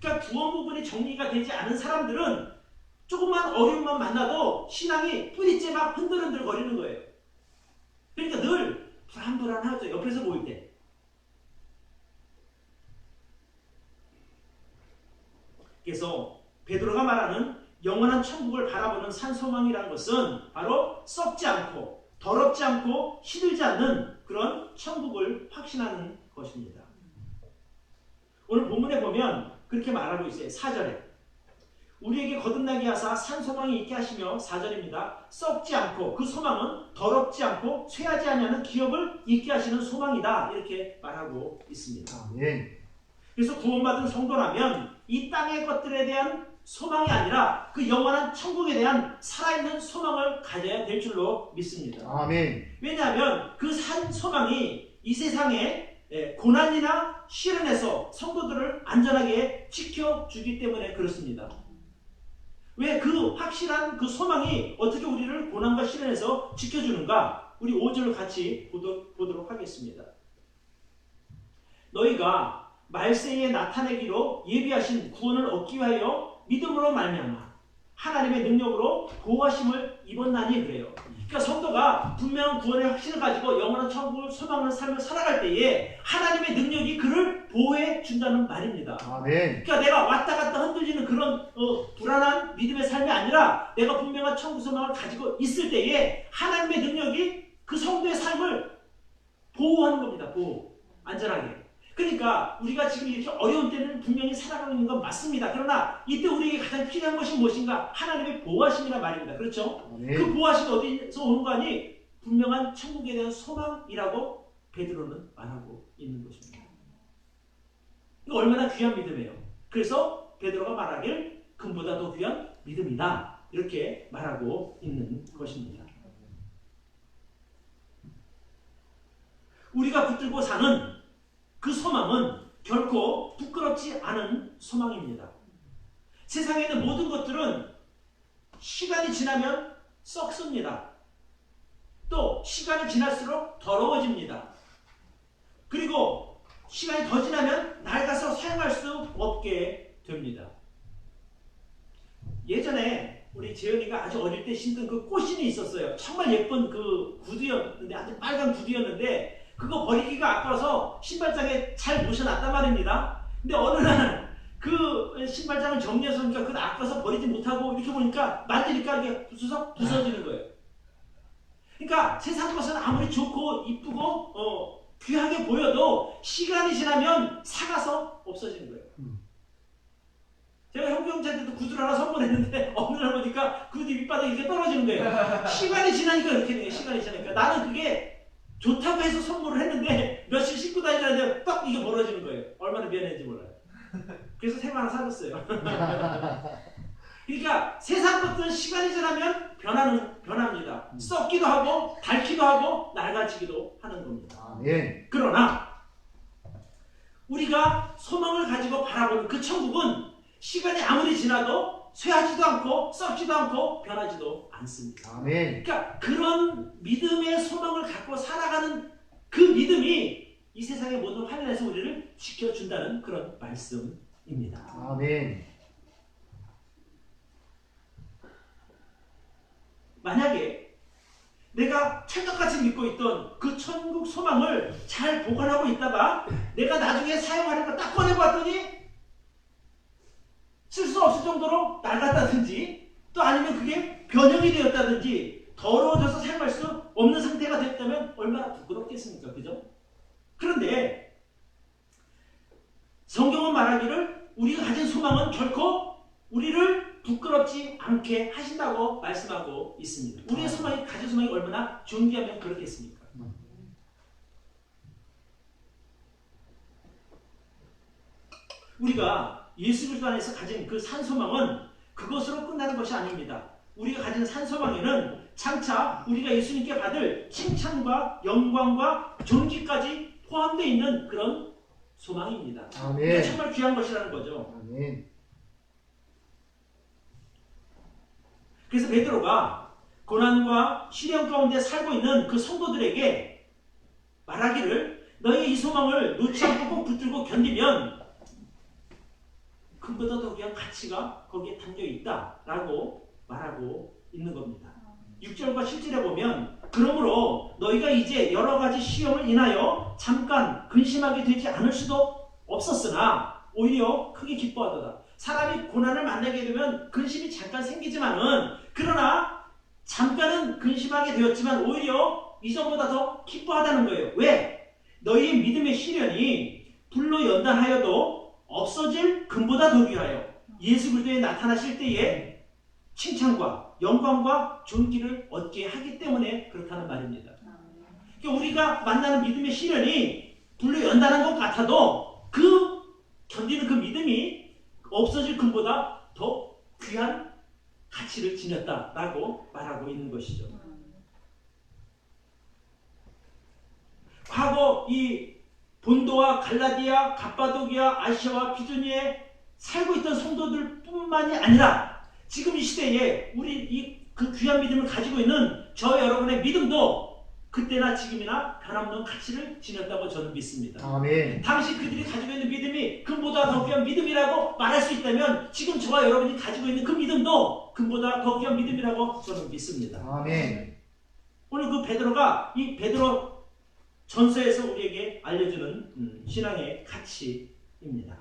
그러니까 구원 부분이 정리가 되지 않은 사람들은 조금만 어려움만 만나도 신앙이 뿌리째 막 흔들흔들 거리는 거예요. 그러니까 늘 불안불안하죠. 옆에서 보일 때. 그래서 베드로가 말하는 영원한 천국을 바라보는 산소망이라는 것은 바로 썩지 않고 더럽지 않고 시들지 않는 그런 천국을 확신하는 것입니다. 오늘 본문에 보면 그렇게 말하고 있어요. 4절에 우리에게 거듭나게 하사 산소망이 있게 하시며 4절입니다. 썩지 않고 그 소망은 더럽지 않고 쇠하지 아니하는 기업을 있게 하시는 소망이다. 이렇게 말하고 있습니다. 아멘. 그래서 구원받은 성도라면 이 땅의 것들에 대한 소망이 아니라 그 영원한 천국에 대한 살아있는 소망을 가져야 될 줄로 믿습니다. 아멘. 왜냐하면 그 산 소망이 이 세상에 고난이나 시련에서 성도들을 안전하게 지켜주기 때문에 그렇습니다. 왜 그 확실한 그 소망이 어떻게 우리를 고난과 시련에서 지켜주는가? 우리 5절을 같이 보도록 하겠습니다. 너희가 말세에 나타내기로 예비하신 구원을 얻기 위하여 믿음으로 말미암아 하나님의 능력으로 보호하심을 입었나니 그래요. 그러니까 성도가 분명한 구원의 확신을 가지고 영원한 천국을 소망하는 삶을 살아갈 때에 하나님의 능력이 그를 보호해 준다는 말입니다. 아멘. 그러니까 내가 왔다 갔다 흔들리는 그런 불안한 믿음의 삶이 아니라 내가 분명한 천국 소망을 가지고 있을 때에 하나님의 능력이 그 성도의 삶을 보호하는 겁니다. 보호. 안전하게. 그러니까 우리가 지금 이렇게 어려운 때는 분명히 살아가고 있는 건 맞습니다. 그러나 이때 우리에게 가장 필요한 것이 무엇인가? 하나님의 보호하심이란 말입니다. 그렇죠? 아멘. 그 보호하심이 어디서 오는 거 아니? 분명한 천국에 대한 소망이라고 베드로는 말하고 있는 것입니다. 이거 얼마나 귀한 믿음이에요. 그래서 베드로가 말하길 금보다 더 귀한 믿음이다. 이렇게 말하고 있는 것입니다. 우리가 붙들고 사는 그 소망은 결코 부끄럽지 않은 소망입니다. 세상에 있는 모든 것들은 시간이 지나면 썩습니다. 또 시간이 지날수록 더러워집니다. 그리고 시간이 더 지나면 낡아서 사용할 수 없게 됩니다. 예전에 우리 재현이가 아주 어릴 때 신던 그 꽃신이 있었어요. 정말 예쁜 그 구두였는데 아주 빨간 구두였는데 그거 버리기가 아까워서 신발장에 잘 모셔놨단 말입니다. 근데 어느 날 그 신발장을 정리해서 보니까 그거 아까워서 버리지 못하고 이렇게 보니까 만지니까 이게 부서서 부서지는 거예요. 그러니까 세상 것은 아무리 좋고 이쁘고 귀하게 보여도 시간이 지나면 사가서 없어지는 거예요. 제가 형제한테도 구두를 하나 선물했는데 어느 날 보니까 구두 밑바닥이 이렇게 떨어지는 거예요. 시간이 지나니까 이렇게 돼요. 시간이 지나니까. 나는 그게 좋다고 해서 선물을 했는데 며칠 신고 다니는데 딱 이게 벌어지는 거예요. 얼마나 미안했는지 몰라요. 그래서 새거 하나 사줬어요. 그러니까 세상 것들은 시간이 지나면 변합니다. 썩기도 하고 닳기도 하고 낡아지기도 하는 겁니다. 아멘. 그러나 우리가 소망을 가지고 바라보는 그 천국은 시간이 아무리 지나도 쇠하지도 않고 썩지도 않고 변하지도 않습니다. 아멘. 그러니까 그런 믿음의 소망을 갖고 살아가는 그 믿음이 이 세상의 모든 환난에서 우리를 지켜준다는 그런 말씀입니다. 아멘. 만약에 내가 철석같이 믿고 있던 그 천국 소망을 잘 보관하고 있다가 내가 나중에 사용하는 거 딱 꺼내봤더니 쓸 수 없을 정도로 낡았다든지 또 아니면 그게 변형이 되었다든지 더러워져서 사용할 수 없는 상태가 됐다면 얼마나 부끄럽겠습니까? 그죠? 그런데 성경은 말하기를 우리가 가진 소망은 결코 우리를 부끄럽지 않게 하신다고 말씀하고 있습니다. 우리의 소망이 가진 소망이 얼마나 존귀하면 그렇겠습니까? 우리가 예수 그리스도 안에서 가진 그 산소망은 그것으로 끝나는 것이 아닙니다. 우리가 가진 산소망에는 장차 우리가 예수님께 받을 칭찬과 영광과 존귀까지 포함되어 있는 그런 소망입니다. 아멘. 정말 귀한 것이라는 거죠. 아멘. 그래서 베드로가 고난과 시련 가운데 살고 있는 그 성도들에게 말하기를 너희의 이 소망을 놓지 않고 꼭 붙들고 견디면 금보다 더 귀한 가치가 거기에 담겨 있다라고 말하고 있는 겁니다. 6절과 7절에 보면 그러므로 너희가 이제 여러 가지 시험을 인하여 잠깐 근심하게 되지 않을 수도 없었으나 오히려 크게 기뻐하도다. 사람이 고난을 만나게 되면 근심이 잠깐 생기지만은 그러나 잠깐은 근심하게 되었지만 오히려 이전보다 더 기뻐하다는 거예요. 왜? 너희의 믿음의 시련이 불로 연단하여도 없어질 금보다 더 귀하여 예수 그리스도에 나타나실 때에 칭찬과 영광과 존귀를 얻게 하기 때문에 그렇다는 말입니다. 그러니까 우리가 만나는 믿음의 시련이 불로 연단한 것 같아도 그 견디는 그 믿음이 없어질 금보다 더 귀한 가치를 지녔다라고 말하고 있는 것이죠. 과거 이 본도와 갈라디아, 갑바도기아, 아시아와 비두니에 살고 있던 성도들 뿐만이 아니라 지금 이 시대에 우리 그 귀한 믿음을 가지고 있는 저 여러분의 믿음도 그때나 지금이나 변함없는 가치를 지녔다고 저는 믿습니다. 아멘. 당시 그들이 가지고 있는 믿음이 금보다 더 귀한 믿음이라고 말할 수 있다면 지금 저와 여러분이 가지고 있는 그 믿음도 금보다 더 귀한 믿음이라고 저는 믿습니다. 아멘. 오늘 그 베드로가 이 베드로 전서에서 우리에게 알려주는 신앙의 가치입니다.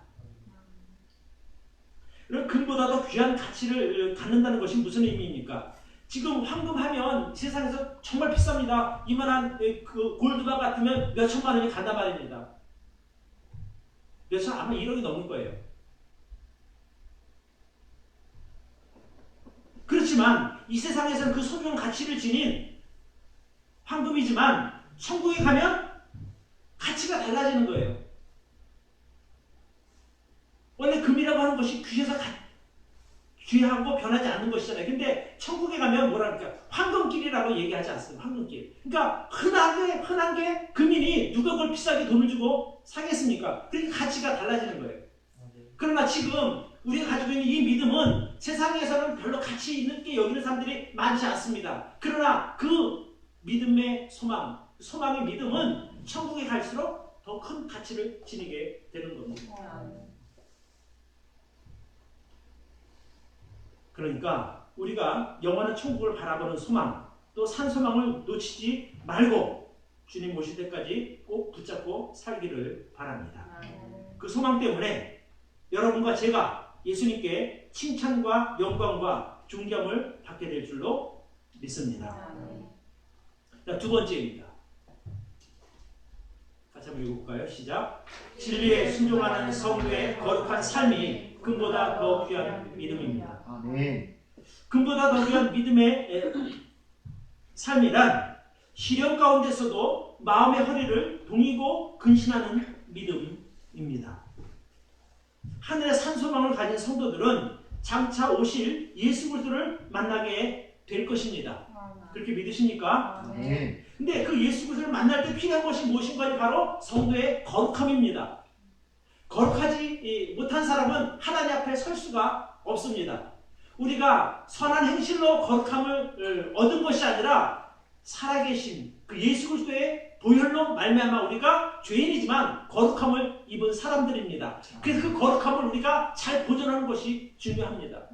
그럼 금보다 더 귀한 가치를 갖는다는 것이 무슨 의미입니까? 지금 황금하면 세상에서 정말 비쌉니다. 이만한 그 골드바 같으면 몇 천만 원이 간단 말입니다. 몇 천, 아마 1억이 넘을 거예요. 그렇지만 이 세상에서는 그 소중한 가치를 지닌 황금이지만 천국에 가면 가치가 달라지는 거예요. 원래 금이라고 하는 것이 귀하고 변하지 않는 것이잖아요. 근데 천국에 가면 뭐랄까 황금길이라고 얘기하지 않습니다. 황금길. 그러니까 흔한 게 금이니 누가 그걸 비싸게 돈을 주고 사겠습니까? 그러니까 가치가 달라지는 거예요. 그러나 지금 우리가 가지고 있는 이 믿음은 세상에서는 별로 가치 있는 게 여기는 사람들이 많지 않습니다. 그러나 그 믿음의 소망의 믿음은 천국에 갈수록 더 큰 가치를 지니게 되는 겁니다. 그러니까 우리가 영원한 천국을 바라보는 소망, 또 산소망을 놓치지 말고 주님 오실 때까지 꼭 붙잡고 살기를 바랍니다. 그 소망 때문에 여러분과 제가 예수님께 칭찬과 영광과 존경을 받게 될 줄로 믿습니다. 자, 두 번째입니다. 같이 한번 읽어볼까요? 시작. 진리에 순종하는 성도의 거룩한 삶이 금보다 더 귀한 믿음입니다. 아멘. 금보다 더 귀한 믿음의 삶이란 시련 가운데서도 마음의 허리를 동이고 근신하는 믿음입니다. 하늘의 산소망을 가진 성도들은 장차 오실 예수 그리스도를 만나게 될 것입니다. 그렇게 믿으십니까? 아멘. 근데 그 예수 그리스도를 만날 때 필요한 것이 무엇인가? 바로 성도의 거룩함입니다. 거룩하지 못한 사람은 하나님 앞에 설 수가 없습니다. 우리가 선한 행실로 거룩함을 얻은 것이 아니라 살아계신 그 예수 그리스도의 보혈로 말미암아 우리가 죄인이지만 거룩함을 입은 사람들입니다. 그래서 그 거룩함을 우리가 잘 보존하는 것이 중요합니다.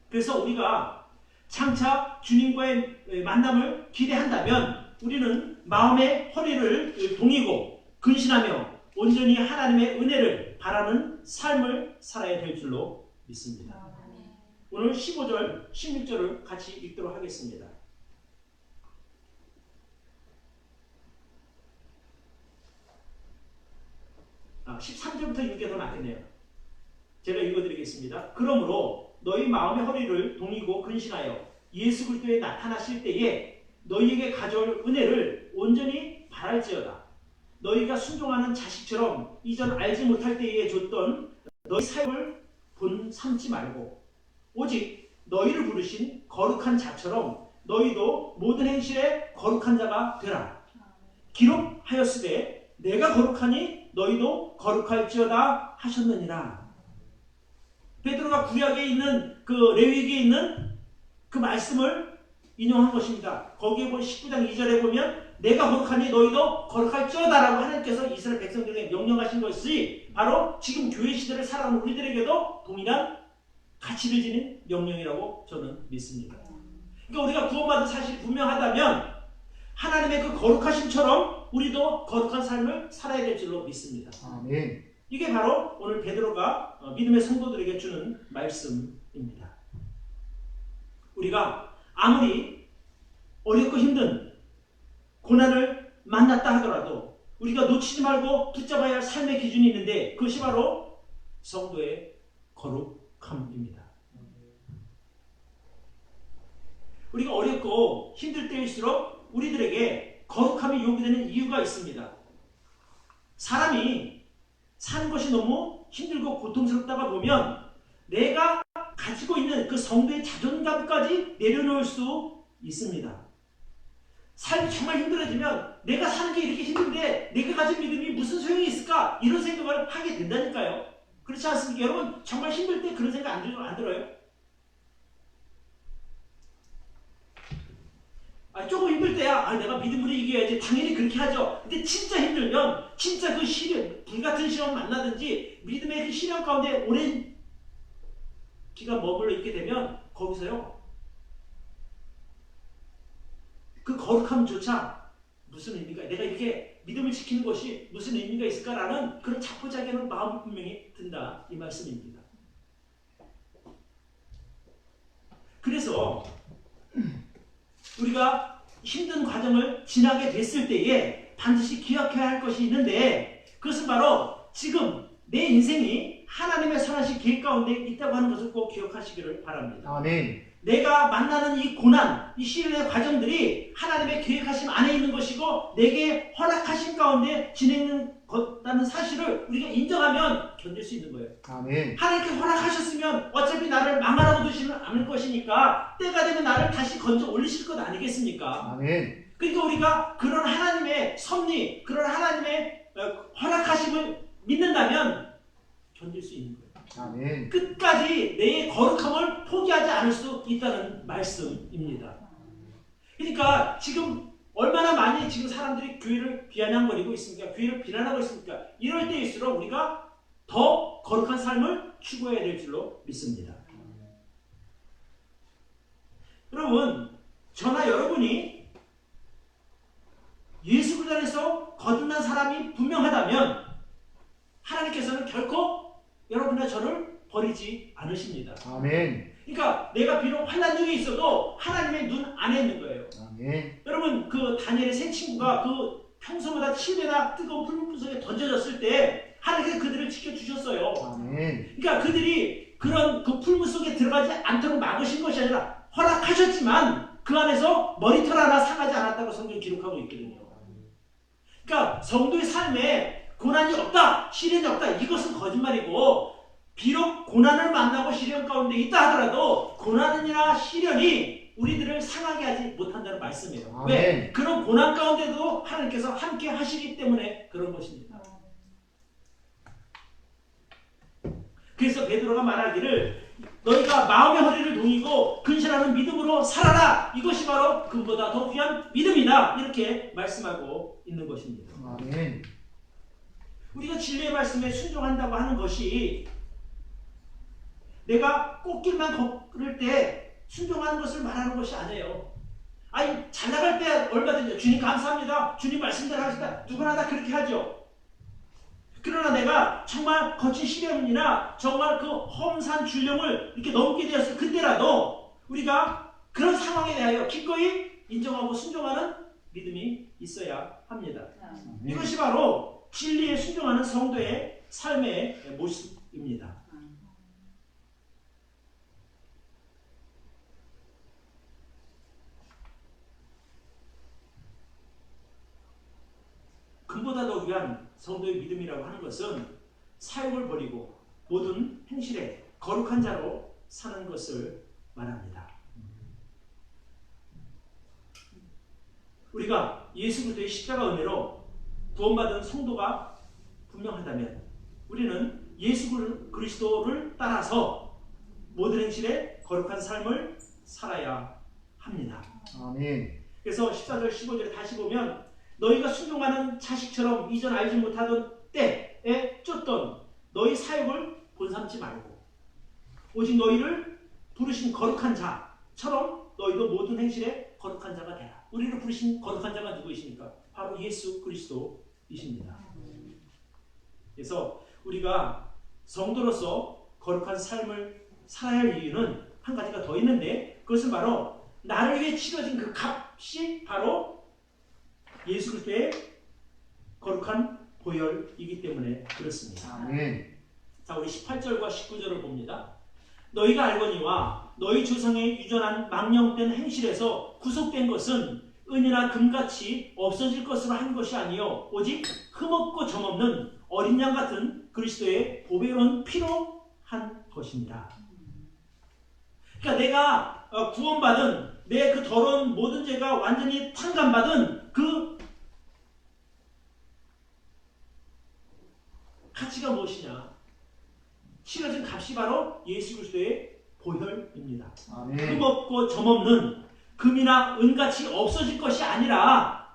그래서 우리가 장차 주님과의 만남을 기대한다면 우리는 마음의 허리를 동이고 근신하며 온전히 하나님의 은혜를 바라는 삶을 살아야 될 줄로 믿습니다. 오늘 15절, 16절을 같이 읽도록 하겠습니다. 13절부터 읽는 게 더 낫겠네요. 제가 읽어드리겠습니다. 그러므로 너희 마음의 허리를 동이고 근신하여 예수 그리스도에 나타나실 때에 너희에게 가져올 은혜를 온전히 바랄지어다. 너희가 순종하는 자식처럼 이전 알지 못할 때에 줬던 너희 삶을 본 삼지 말고 오직 너희를 부르신 거룩한 자처럼 너희도 모든 행실에 거룩한 자가 되라. 기록하였으되 내가 거룩하니 너희도 거룩할지어다 하셨느니라. 베드로가 구약에 있는 그 레위기에 있는 그 말씀을 인용한 것입니다. 거기에 19장 2절에 보면 내가 거룩하니 너희도 거룩할지어다라고 하나님께서 이스라엘 백성들에게 명령하신 것이 바로 지금 교회 시대를 살아가는 우리들에게도 동일한 가치를 지닌 명령이라고 저는 믿습니다. 그러니까 우리가 구원받은 사실이 분명하다면 하나님의 그 거룩하심처럼 우리도 거룩한 삶을 살아야 될 줄로 믿습니다. 아멘. 이게 바로 오늘 베드로가 믿음의 성도들에게 주는 말씀입니다. 우리가 아무리 어렵고 힘든 고난을 만났다 하더라도 우리가 놓치지 말고 붙잡아야 할 삶의 기준이 있는데 그것이 바로 성도의 거룩함입니다. 우리가 어렵고 힘들 때일수록 우리들에게 거룩함이 요구되는 이유가 있습니다. 사람이 사는 것이 너무 힘들고 고통스럽다가 보면 내가 가지고 있는 그 성도의 자존감까지 내려놓을 수 있습니다. 삶이 정말 힘들어지면 내가 사는 게 이렇게 힘든데 내가 가진 믿음이 무슨 소용이 있을까? 이런 생각을 하게 된다니까요. 그렇지 않습니까? 여러분 정말 힘들 때 그런 생각 안 들어요? 조금 힘들 때야 내가 믿음으로 이겨야지 당연히 그렇게 하죠. 근데 진짜 힘들면 진짜 그 시련, 불같은 시험 만나든지 믿음의 그 시련 가운데 오랜 기간 머물러 있게 되면 거기서요 그 거룩함조차 무슨 의미가 내가 이렇게 믿음을 지키는 것이 무슨 의미가 있을까라는 그런 자포자기하는 마음이 분명히 든다 이 말씀입니다. 그래서 우리가 힘든 과정을 지나게 됐을 때에 반드시 기억해야 할 것이 있는데 그것은 바로 지금 내 인생이 하나님의 선하신 계획 가운데 있다고 하는 것을 꼭 기억하시기를 바랍니다. 아멘. 내가 만나는 이 고난, 이 시련의 과정들이 하나님의 계획하심 안에 있는 것이고 내게 허락하심 가운데 진행되는 것다는 사실을 우리가 인정하면 견딜 수 있는 거예요. 아멘. 하나님께 허락하셨으면 어차피 나를 망하라고 두시는 않을 것이니까 때가 되면 나를 다시 건져 올리실 것 아니겠습니까? 아멘. 그러니까 우리가 그런 하나님의 섭리, 그런 하나님의 허락하심을 믿는다면 견딜 수 있는 거예요. 아멘. 끝까지 내 거룩함을 포기하지 않을 수 있다는 말씀입니다. 그러니까 지금 얼마나 많이 지금 사람들이 교회를 비아냥거리고 있습니까? 교회를 비난하고 있습니까? 이럴 때일수록 우리가 더 거룩한 삶을 추구해야 될 줄로 믿습니다. 여러분, 저나 여러분이 예수 그리스도 안에서 거듭난 사람이 분명하다면 하나님께서는 결코 여러분과 저를 버리지 않으십니다. 아멘. 그러니까 내가 비록 환난 중에 있어도 하나님의 눈 안에 있는 거예요. 아멘. 여러분 그 다니엘의 세 친구가 그 평소보다 7배나 뜨거운 풀물 속에 던져졌을 때 하나님께서 그들을 지켜주셨어요. 아멘. 그러니까 그들이 그런 그 풀물 속에 들어가지 않도록 막으신 것이 아니라 허락하셨지만 그 안에서 머리털 하나 상하지 않았다고 성경이 기록하고 있거든요. 그러니까 성도의 삶에 고난이 없다, 시련이 없다, 이것은 거짓말이고 비록 고난을 만나고 시련 가운데 있다 하더라도 고난이나 시련이 우리들을 상하게 하지 못한다는 말씀이에요. 아멘. 왜? 그런 고난 가운데도 하나님께서 함께 하시기 때문에 그런 것입니다. 그래서 베드로가 말하기를 너희가 마음의 허리를 동이고 근신하는 믿음으로 살아라. 이것이 바로 그보다 더 귀한 믿음이다. 이렇게 말씀하고 있는 것입니다. 아멘. 우리가 진리의 말씀에 순종한다고 하는 것이 내가 꽃길만 걸을 때 순종하는 것을 말하는 것이 아니에요. 아니 잘 나갈 때 얼마든지 주님 감사합니다. 주님 말씀대로 하시다. 누구나 다 그렇게 하죠. 그러나 내가 정말 거친 시련이나 정말 그 험산 줄령을 이렇게 넘게 되었을 그때라도 우리가 그런 상황에 대하여 기꺼이 인정하고 순종하는 믿음이 있어야 합니다. 이것이 바로 진리에 순종하는 성도의 삶의 모습입니다. 금보다 더 귀한 성도의 믿음이라고 하는 것은 사욕을 버리고 모든 행실에 거룩한 자로 사는 것을 말합니다. 우리가 예수 그리스도의 십자가 은혜로 구원받은 성도가 분명하다면 우리는 예수 그리스도를 따라서 모든 행실에 거룩한 삶을 살아야 합니다. 아멘. 그래서 14절 15절에 다시 보면 너희가 순종하는 자식처럼 이전 알지 못하던 때에 쫓던 너희 사역을 본삼지 말고 오직 너희를 부르신 거룩한 자처럼 너희도 모든 행실에 거룩한 자가 되라. 우리를 부르신 거룩한 자가 누구이십니까? 바로 예수 그리스도이십니다. 그래서 우리가 성도로서 거룩한 삶을 살아야 할 이유는 한 가지가 더 있는데 그것은 바로 나를 위해 치러진 그 값이 바로 예수 그리스도의 거룩한 보혈이기 때문에 그렇습니다. 아멘. 자, 우리 18절과 19절을 봅니다. 너희가 알거니와 너희 조상의 유전한 망령된 행실에서 구속된 것은 은이나 금같이 없어질 것으로 한 것이 아니요 오직 흠없고 점없는 어린 양 같은 그리스도의 보배로운 피로 한 것입니다. 그러니까 내가 구원받은 내 그 더러운 모든 죄가 완전히 탕감받은 그 가치가 무엇이냐? 치러진 값이 바로 예수 그리스도의 보혈입니다. 아멘. 흠없고 점없는 금이나 은같이 없어질 것이 아니라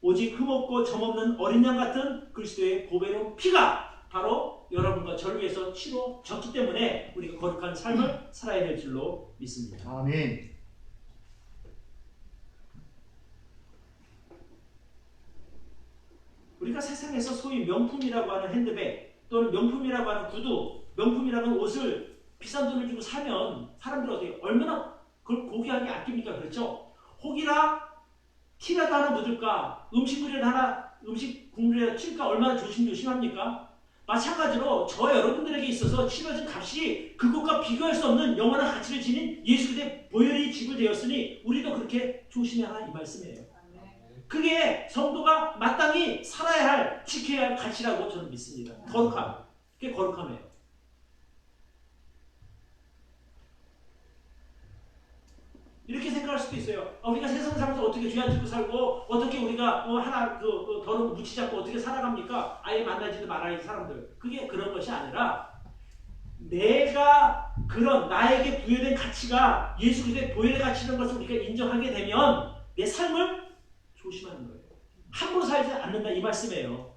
오직 흠없고 점없는 어린 양 같은 그리스도의 보배로운 피가 바로 여러분과 저를 위해서 치러졌기 때문에 우리가 거룩한 삶을 살아야 될 줄로 믿습니다. 아멘. 우리가 세상에서 소위 명품이라고 하는 핸드백 또는 명품이라고 하는 구두, 명품이라고 하는 옷을 비싼 돈을 주고 사면 사람들은 어떻게 얼마나 그걸 고귀하게 아낍니까? 그렇죠? 혹이나 티라도 하나 묻을까? 음식 국물에 칠까? 얼마나 조심합니까? 마찬가지로 저 여러분들에게 있어서 치러진 값이 그것과 비교할 수 없는 영원한 가치를 지닌 예수 그리스도의 보혈이 지불되었으니 우리도 그렇게 조심해야 하라 이 말씀이에요. 그게 성도가 마땅히 살아야 할, 지켜야 할 가치라고 저는 믿습니다. 거룩함. 그게 거룩함이에요. 이렇게 생각할 수도 있어요. 우리가 세상 살면서 어떻게 죄 안 짓고 살고 어떻게 우리가 하나 더러운 거 묻히지 않고 어떻게 살아갑니까? 아예 만나지도 말아야 할 사람들. 그게 그런 것이 아니라 내가 그런 나에게 부여된 가치가 예수 그리스도의 보혈의 가치라는 것을 우리가 인정하게 되면 내 삶을 조심하는 거예요. 함부로 살지 않는다 이 말씀이에요.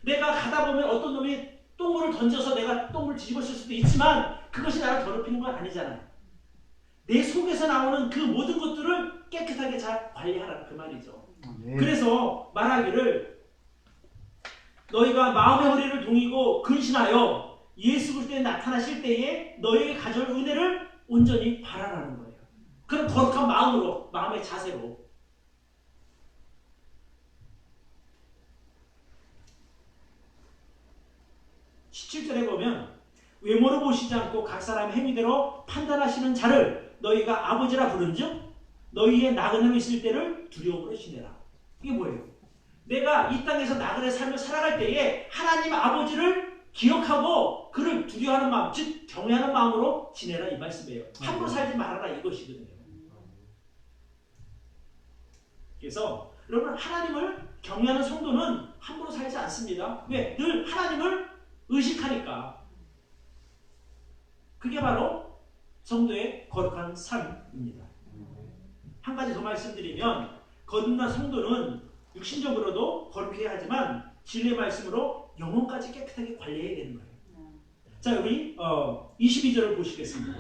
내가 가다 보면 어떤 놈이 똥물을 던져서 내가 똥물 뒤집어 쓸 수도 있지만 그것이 나를 더럽히는 건 아니잖아요. 내 속에서 나오는 그 모든 것들을 깨끗하게 잘 관리하라 그 말이죠. 네. 그래서 말하기를 너희가 마음의 허리를 동이고 근신하여 예수 그리스도에 나타나실 때에 너희에게 가져올 은혜를 온전히 바라라는 거예요. 그런 거룩한 마음으로, 마음의 자세로. 17절에 보면 외모로 보시지 않고 각 사람의 행위대로 판단하시는 자를 너희가 아버지라 부른즉 너희의 나그네로 있을 때를 두려움으로 지내라. 이게 뭐예요? 내가 이 땅에서 나그네 삶을 살아갈 때에 하나님 아버지를 기억하고 그를 두려워하는 마음, 즉 경외하는 마음으로 지내라 이 말씀이에요. 함부로 살지 말아라 이것이거든요. 그래서 여러분 하나님을 경외하는 성도는 함부로 살지 않습니다. 왜? 늘 하나님을 의식하니까. 그게 바로 성도의 거룩한 삶입니다. 한 가지 더 말씀드리면 거듭난 성도는 육신적으로도 거룩해야 하지만 진리의 말씀으로 영혼까지 깨끗하게 관리해야 되는 거예요. 자, 우리 22절을 보시겠습니다.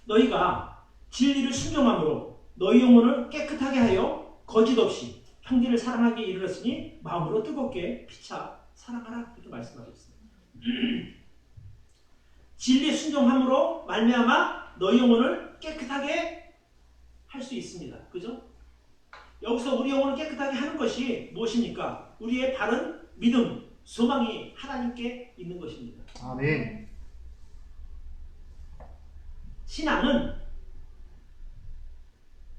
너희가 진리를 순종함으로 너희 영혼을 깨끗하게 하여 거짓 없이 형제를 사랑하기에 이르렀으니 마음으로 뜨겁게 피차 사랑하라 이렇게 말씀하고 있습니다. 진리에 순종함으로 말미암아 너희 영혼을 깨끗하게 할 수 있습니다. 그죠? 여기서 우리 영혼을 깨끗하게 하는 것이 무엇입니까? 우리의 바른 믿음, 소망이 하나님께 있는 것입니다. 아멘. 신앙은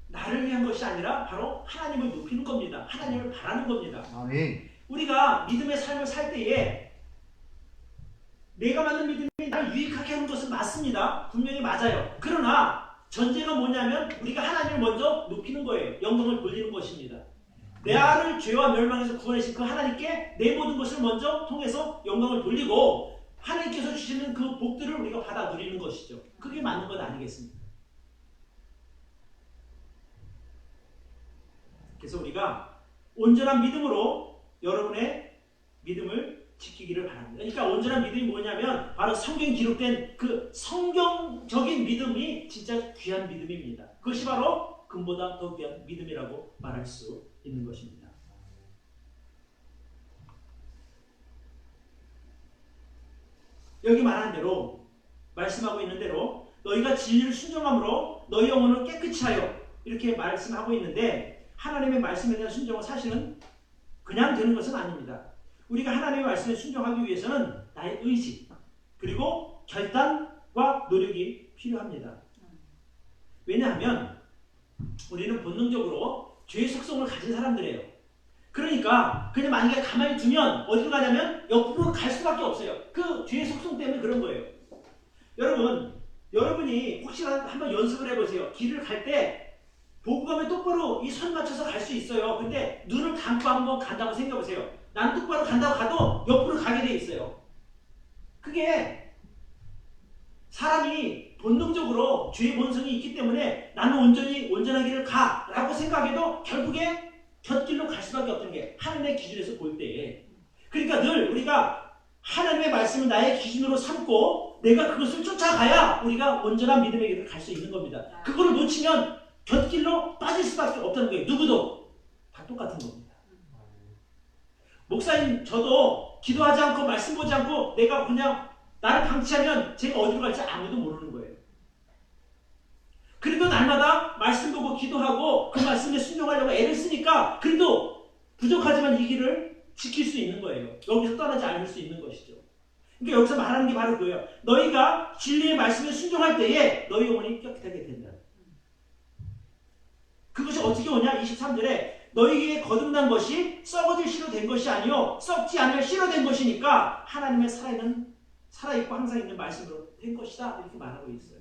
나를 위한 것이 아니라 바로 하나님을 높이는 겁니다. 하나님을 바라는 겁니다. 아멘. 우리가 믿음의 삶을 살 때에 내가 만든 믿음이 나를 유익하게 하는 것은 맞습니다. 분명히 맞아요. 그러나 전제가 뭐냐면 우리가 하나님을 먼저 높이는 거예요. 영광을 돌리는 것입니다. 나를 죄와 멸망에서 구원하신 그 하나님께 내 모든 것을 먼저 통해서 영광을 돌리고 하나님께서 주시는 그 복들을 우리가 받아 누리는 것이죠. 그게 맞는 것 아니겠습니까? 그래서 우리가 온전한 믿음으로 여러분의 믿음을 지키기를 바랍니다. 그러니까 온전한 믿음이 뭐냐면 바로 성경에 기록된 그 성경적인 믿음이 진짜 귀한 믿음입니다. 그것이 바로 금보다 더 귀한 믿음이라고 말할 수 있는 것입니다. 여기 말한 대로 말씀하고 있는 대로 너희가 진리를 순종함으로 너희 영혼을 깨끗이 하여 이렇게 말씀하고 있는데 하나님의 말씀에 대한 순종은 사실은 그냥 되는 것은 아닙니다. 우리가 하나님의 말씀에 순종하기 위해서는 나의 의지 그리고 결단과 노력이 필요합니다. 왜냐하면 우리는 본능적으로 죄의 속성을 가진 사람들이에요. 그러니까 그냥 만약에 가만히 두면 어디로 가냐면 옆으로 갈 수밖에 없어요. 그 죄의 속성 때문에 그런 거예요. 여러분이 혹시나 한번 연습을 해보세요. 길을 갈 때 보고 가면 똑바로 이 선 맞춰서 갈 수 있어요. 근데 눈을 감고 한번 간다고 생각해보세요. 난 똑바로 간다고 가도 옆으로 가게 돼 있어요. 그게 사람이 본능적으로 죄의 본성이 있기 때문에 나는 온전한 길을 가라고 생각해도 결국에 곁길로 갈 수밖에 없는 게 하나님의 기준에서 볼 때에. 그러니까 늘 우리가 하나님의 말씀을 나의 기준으로 삼고 내가 그것을 쫓아가야 우리가 온전한 믿음의 길을 갈 수 있는 겁니다. 그거를 놓치면 곁길로 빠질 수밖에 없다는 거예요. 누구도 다 똑같은 겁니다. 목사님 저도 기도하지 않고 말씀 보지 않고 내가 그냥 나를 방치하면 제가 어디로 갈지 아무도 모르는 거예요. 그래도 날마다 말씀 보고 기도하고 그 말씀에 순종하려고 애를 쓰니까 그래도 부족하지만 이 길을 지킬 수 있는 거예요. 여기서 떠나지 않을 수 있는 것이죠. 그러니까 여기서 말하는 게 바로 그거예요. 너희가 진리의 말씀에 순종할 때에 너희 영혼이 깨끗하게 된다. 그것이 어떻게 오냐? 23절에 너희에게 거듭난 것이 썩어질 씨로 된 것이 아니요 썩지 않을 씨로 된 것이니까 하나님의 살아있고 항상 있는 말씀으로 된 것이다. 이렇게 말하고 있어요.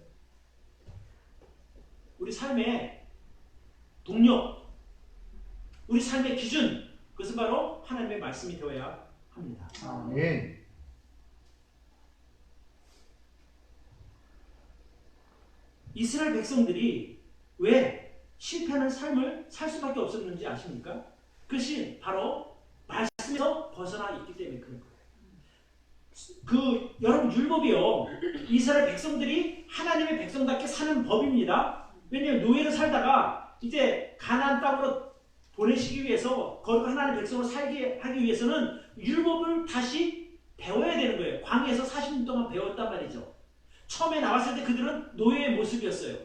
우리 삶의 동력, 우리 삶의 기준, 그것은 바로 하나님의 말씀이 되어야 합니다. 아멘. 이스라엘 백성들이 왜 실패하는 삶을 살 수밖에 없었는지 아십니까? 그것이 바로 말씀에서 벗어나 있기 때문에 그런 거예요. 여러분 율법이요. 이스라엘 백성들이 하나님의 백성답게 사는 법입니다. 왜냐하면 노예로 살다가 이제 가나안 땅으로 보내시기 위해서 거룩한 하나님의 백성으로 살게 하기 위해서는 율법을 다시 배워야 되는 거예요. 광야에서 40년 동안 배웠단 말이죠. 처음에 나왔을 때 그들은 노예의 모습이었어요.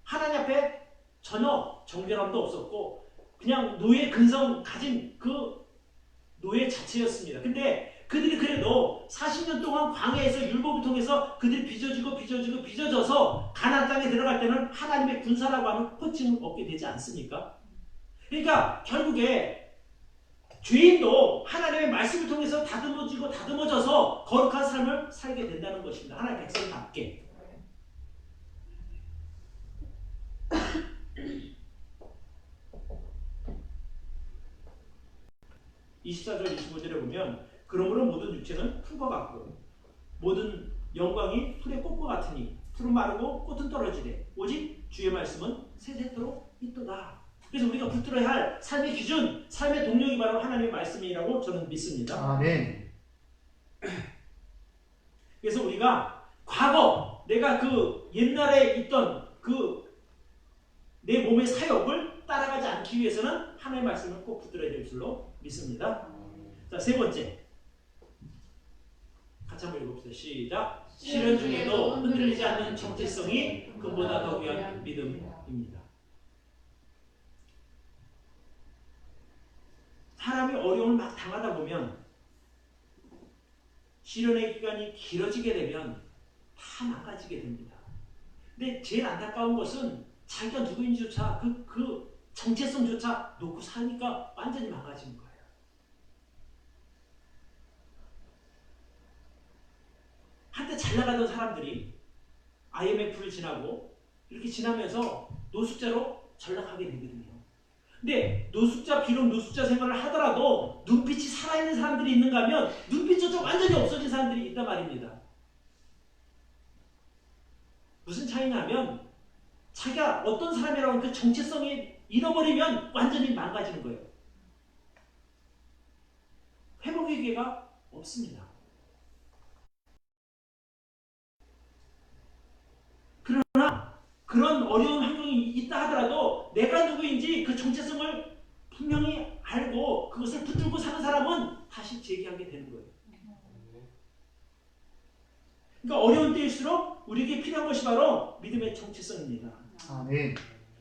하나님 앞에 전혀 정결함도 없었고 그냥 노예 근성 가진 그 노예 자체였습니다. 근데 그들이 그래도 40년 동안 광야에서 율법을 통해서 그들이 빚어져서 가나안 땅에 들어갈 때는 하나님의 군사라고 하는 호칭을 얻게 되지 않습니까? 그러니까 결국에 죄인도 하나님의 말씀을 통해서 다듬어져서 거룩한 삶을 살게 된다는 것입니다. 하나님의 백성답게. 24절 25절에 보면 그러므로 모든 육체는 풀과 같고 모든 영광이 풀의 꽃과 같으니 풀은 마르고 꽃은 떨어지되 오직 주의 말씀은 세세토록 있도다. 그래서 우리가 붙들어야 할 삶의 기준, 삶의 동력이 바로 하나님의 말씀이라고 저는 믿습니다. 아멘. 그래서 우리가 과거 내가 그 옛날에 있던 그 내 몸의 사역을 따라가지 않기 위해서는 하나님의 말씀을 꼭 붙들어야 될 줄로 믿습니다. 자, 세 번째. 같이 한번 읽어봅시다. 시작. 시련 중에도 흔들리지 않는 정체성이 그보다 더 귀한 믿음입니다. 사람이 어려움을 막 당하다 보면 시련의 기간이 길어지게 되면 다 망가지게 됩니다. 근데 제일 안타까운 것은 자기가 누구인지조차 그 정체성조차 놓고 사니까 완전히 망가지는 거예요. 한때 잘 나가던 사람들이 IMF를 지나고 이렇게 지나면서 노숙자로 전락하게 되거든요. 근데 노숙자, 비록 노숙자 생활을 하더라도 눈빛이 살아있는 사람들이 있는가 하면 눈빛조차 완전히 없어진 사람들이 있단 말입니다. 무슨 차이냐면 자기가 어떤 사람이라고 그 정체성이 잃어버리면 완전히 망가지는 거예요. 회복의 기회가 없습니다. 그러나 그런 어려운 환경이 있다 하더라도 내가 누구인지 그 정체성을 분명히 알고 그것을 붙들고 사는 사람은 다시 재기하게 되는 거예요. 그러니까 어려운 때일수록 우리에게 필요한 것이 바로 믿음의 정체성입니다. 아멘.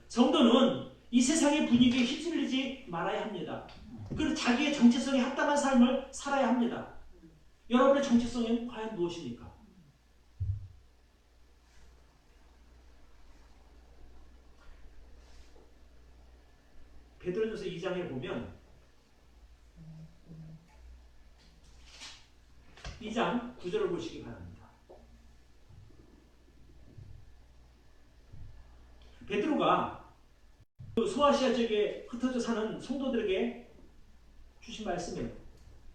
성도는 이 세상의 분위기에 휩쓸리지 말아야 합니다. 그리고 자기의 정체성에 합당한 삶을 살아야 합니다. 여러분의 정체성은 과연 무엇입니까? 베드로전서 2장에 보면 2장 9절을 보시기 바랍니다. 베드로가 그 소아시아 지역에 흩어져 사는 성도들에게 주신 말씀이에요.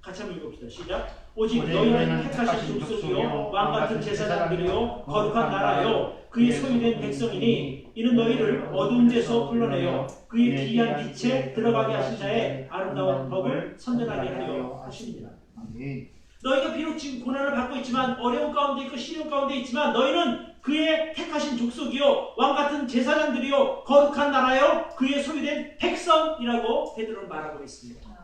같이 한번 읽읍시다. 시작. 오직 너희는 택하신 족속이요 왕같은 제사장들이요 거룩한 나라요 그의 소유된 백성이니 이는 너희를 어두운 데서 불러내어 그의 귀한 빛에 들어가게 하신 자의 아름다운 법을 선전하게 하려 하십니다. 아멘. 너희가 비록 지금 고난을 받고 있지만 어려운 가운데 있고 시련 가운데 있지만 너희는 그의 택하신 족속이요 왕같은 제사장들이요 거룩한 나라요 그의 소유된 백성이라고 베드로는 말하고 있습니다.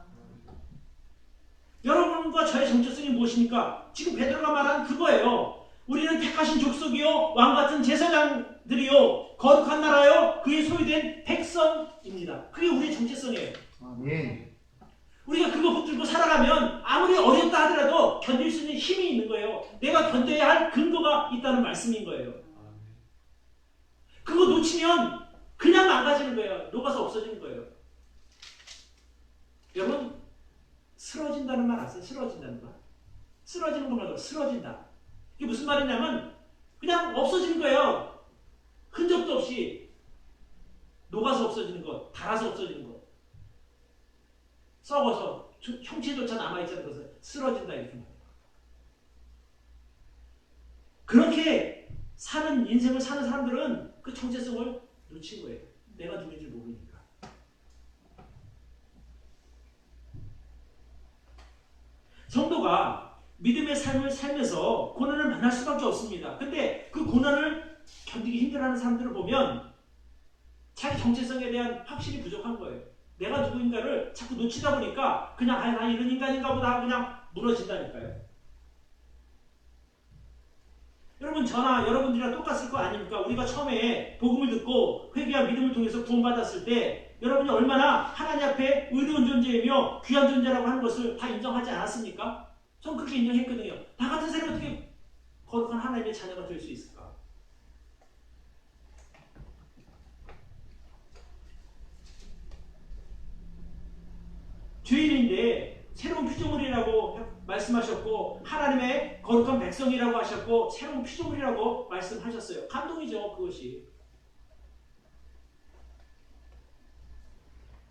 여러분과 저의 정체성이 무엇입니까? 지금 베드로가 말한 그거예요. 우리는 택하신 족속이요 왕같은 제사장들이요 거룩한 나라요 그의 소유된 백성입니다. 그게 우리의 정체성이에요. 아멘. 우리가 그거 붙들고 살아가면 아무리 어렵다 하더라도 견딜 수 있는 힘이 있는 거예요. 내가 견뎌야 할 근거가 있다는 말씀인 거예요. 그거 놓치면 그냥 망가지는 거예요. 녹아서 없어지는 거예요. 여러분 쓰러진다는 말 아세요? 쓰러진다는 말. 쓰러지는 거 말고 쓰러진다. 이게 무슨 말이냐면 그냥 없어지는 거예요. 흔적도 없이 녹아서 없어지는 것, 닳아서 없어지는 것. 썩어서 형체조차 남아있지 않은 것을 쓰러진다 이렇게 말해요. 그렇게 사는 인생을 사는 사람들은 그 정체성을 놓친 거예요. 내가 누군지 모르니까. 성도가 믿음의 삶을 살면서 고난을 만날 수밖에 없습니다. 근데 그 고난을 견디기 힘들어하는 사람들을 보면 자기 정체성에 대한 확신이 부족한 거예요. 내가 누구인가를 자꾸 놓치다 보니까 그냥 나 이런 인간인가 보다 그냥 무너진다니까요. 여러분 저나 여러분들이랑 똑같을 거 아닙니까? 우리가 처음에 복음을 듣고 회개와 믿음을 통해서 구원받았을 때 여러분이 얼마나 하나님 앞에 의로운 존재이며 귀한 존재라고 하는 것을 다 인정하지 않았습니까? 전 그렇게 인정했거든요. 나 같은 사람이 어떻게 거룩한 하나님의 자녀가 될 수 있을까? 죄인인데 새로운 피조물이라고 말씀하셨고 하나님의 거룩한 백성이라고 하셨고 새로운 피조물이라고 말씀하셨어요. 감동이죠 그것이.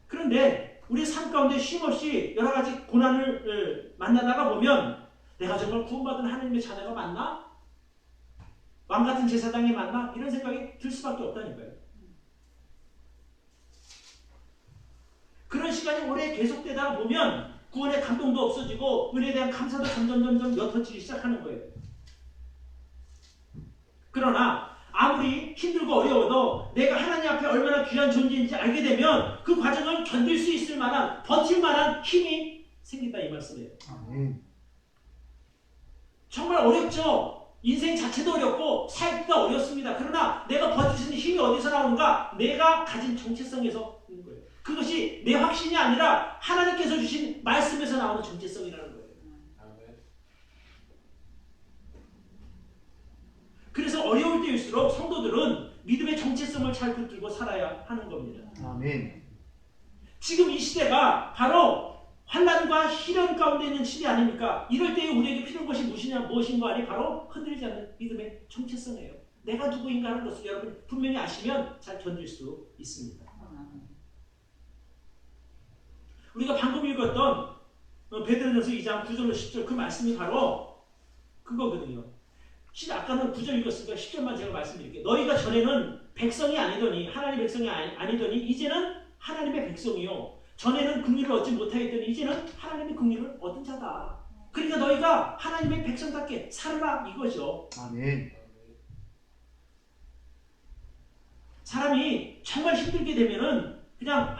그런데 우리 삶 가운데 쉼없이 여러 가지 고난을 만나다가 보면 내가 정말 구원받은 하나님의 자녀가 맞나? 왕같은 제사장이 맞나? 이런 생각이 들 수밖에 없다니까요. 그런 시간이 오래 계속되다 보면 구원의 감동도 없어지고 은혜에 대한 감사도 점점 옅어지기 시작하는 거예요. 그러나 아무리 힘들고 어려워도 내가 하나님 앞에 얼마나 귀한 존재인지 알게 되면 그 과정을 견딜 수 있을 만한 버틸 만한 힘이 생긴다 이 말씀이에요. 아멘. 정말 어렵죠. 인생 자체도 어렵고 살기가 어렵습니다. 그러나 내가 버틸 수 있는 힘이 어디서 나오는가? 내가 가진 정체성에서 있는 거예요. 그것이 내 확신이 아니라 하나님께서 주신 말씀에서 나오는 정체성이라는 거예요. 그래서 어려울 때일수록 성도들은 믿음의 정체성을 잘 붙들고 살아야 하는 겁니다. 아멘. 지금 이 시대가 바로 환난과 시련 가운데 있는 시대 아닙니까? 이럴 때에 우리에게 필요한 것이 무엇인가 아니 바로 흔들리지 않는 믿음의 정체성이에요. 내가 누구인가 하는 것을 여러분 분명히 아시면 잘 견딜 수 있습니다. 우리가 방금 읽었던 베드로전서 2장 9절로 10절 그 말씀이 바로 그거거든요. 아까는 9절 읽었으니까 10절만 제가 말씀드릴게요. 너희가 전에는 백성이 아니더니 하나님의 백성이 아니더니 이제는 하나님의 백성이요. 전에는 긍휼을 얻지 못하였더니 이제는 하나님의 긍휼을 얻은 자다. 그러니까 너희가 하나님의 백성답게 살아라 이거죠. 아멘. 사람이 정말 힘들게 되면은 그냥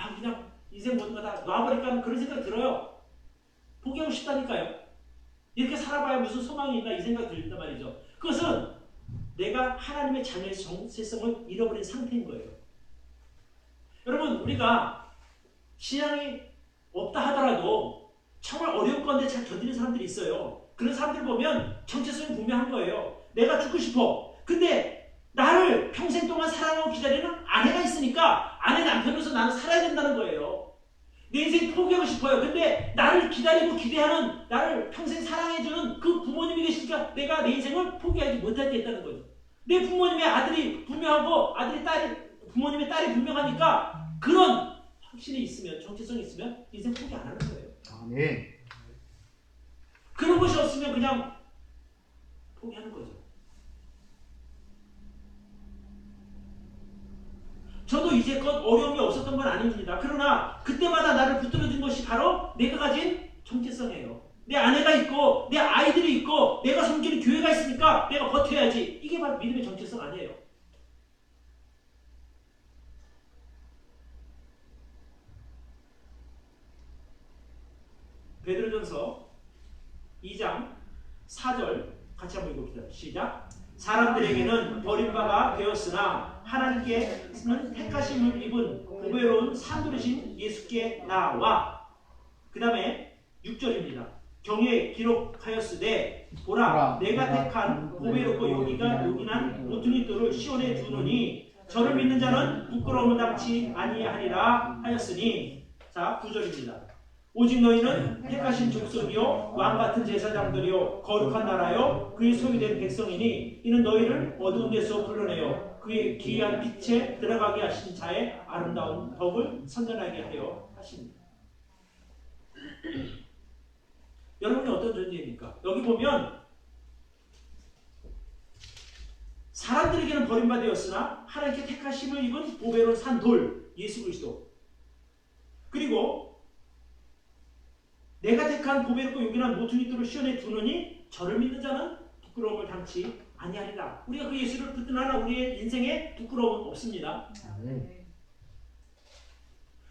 인생 모든 거 다 놔버릴까 하는 그런 생각 들어요. 포기하고 싶다니까요. 이렇게 살아봐야 무슨 소망이 있나 이 생각 들단 말이죠. 그것은 내가 하나님의 자녀의 정체성을 잃어버린 상태인 거예요. 여러분 우리가 신앙이 없다 하더라도 정말 어려운 건데 잘 견디는 사람들이 있어요. 그런 사람들 보면 정체성이 분명한 거예요. 내가 죽고 싶어. 근데 나를 평생 동안 사랑하고 기다리는 아내가 있으니까 아내 남편으로서 나는 살아야 된다는 거예요. 내 인생 포기하고 싶어요. 근데 나를 기다리고 기대하는 나를 평생 사랑해주는 그 부모님이 계시니까 내가 내 인생을 포기하지 못하겠다는 거죠. 내 부모님의 아들이 분명하고 부모님의 딸이 분명하니까 그런 확신이 있으면 정체성이 있으면 인생 포기 안 하는 거예요. 아멘. 그런 것이 없으면 그냥 포기하는 거죠. 저도 이제껏 어려움이 없었던 건 아닙니다. 그러나 그때마다 나를 붙들어준 것이 바로 내가 가진 정체성이에요. 내 아내가 있고 내 아이들이 있고 내가 섬기는 교회가 있으니까 내가 버텨야지. 이게 바로 믿음의 정체성 아니에요. 베드로전서 2장 4절 같이 한번 읽어봅시다. 시작. 사람들에게는 버림바가 되었으나 하나님께는 택하심을 입은 보배로운 산돌이신 예수께 나와. 그 다음에 6절입니다. 경에 기록하였으되 보라 내가 택한 보배롭고 요긴한 모퉁이 돌을 시온에 두노니 저를 믿는 자는 부끄러움을 당치 아니하리라 하였으니. 자 9절입니다. 오직 너희는 택하신 족속이요 왕같은 제사장들이요 거룩한 나라요 그의 소유된 백성이니 이는 너희를 어두운 데서 불러내어 그의 기이한 빛에 들어가게 하신 자의 아름다운 덕을 선전하게 하려 하십니다. 여러분이 어떤 존재입니까? 여기 보면 사람들에게는 버림받았으나 하나님께 택하심을 입은 보배로운 산돌 예수 그리스도, 그리고 내가 택한 보배롭고 요긴한 모퉁이 돌을 시온에 두느니 저를 믿는 자는 부끄러움을 당치 아니하리라. 우리가 그 예수를 붙드나 우리의 인생에 부끄러움은 없습니다.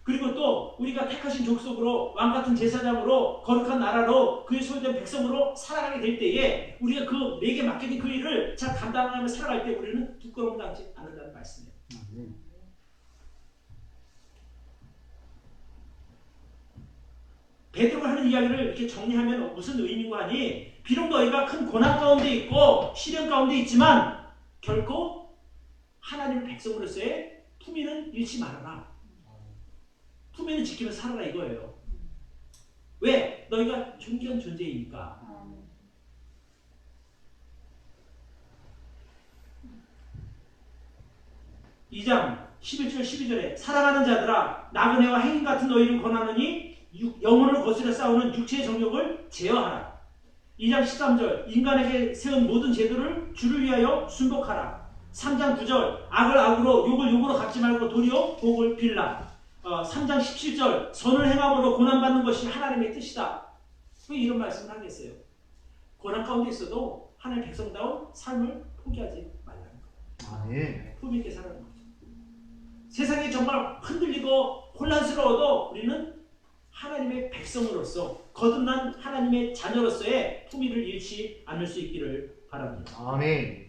그리고 또 우리가 택하신 족속으로 왕같은 제사장으로 거룩한 나라로 그의 소유된 백성으로 살아가게 될 때에 우리가 그 내게 맡겨진 그 일을 잘 감당하며 살아갈 때 우리는 부끄러움을 당치 않는다는 말씀이에요. 베드로가 하는 이야기를 이렇게 정리하면 무슨 의미인가 하니 비록 너희가 큰 고난 가운데 있고 시련 가운데 있지만 결코 하나님의 백성으로서의 품위는 잃지 말아라. 품위는 지키며 살아라 이거예요. 왜? 너희가 존귀한 존재이니까. 이 2장 11절 12절에 사랑하는 자들아 나그네와 행인 같은 너희를 권하노니 영혼을 거스려 싸우는 육체의 정욕을 제어하라. 2장 13절 인간에게 세운 모든 제도를 주를 위하여 순복하라. 3장 9절 악을 악으로 욕을 욕으로 갚지 말고 도리어 복을 빌라. 3장 17절 선을 행함으로 고난받는 것이 하나님의 뜻이다. 왜 이런 말씀을 하겠어요? 고난 가운데 있어도 하나님의 백성다운 삶을 포기하지 말라는 거예요. 품위 있게 살아가는 거죠. 세상이 정말 흔들리고 혼란스러워도 우리는 하나님의 백성으로서 거듭난 하나님의 자녀로서의 품위를 잃지 않을 수 있기를 바랍니다. 아멘.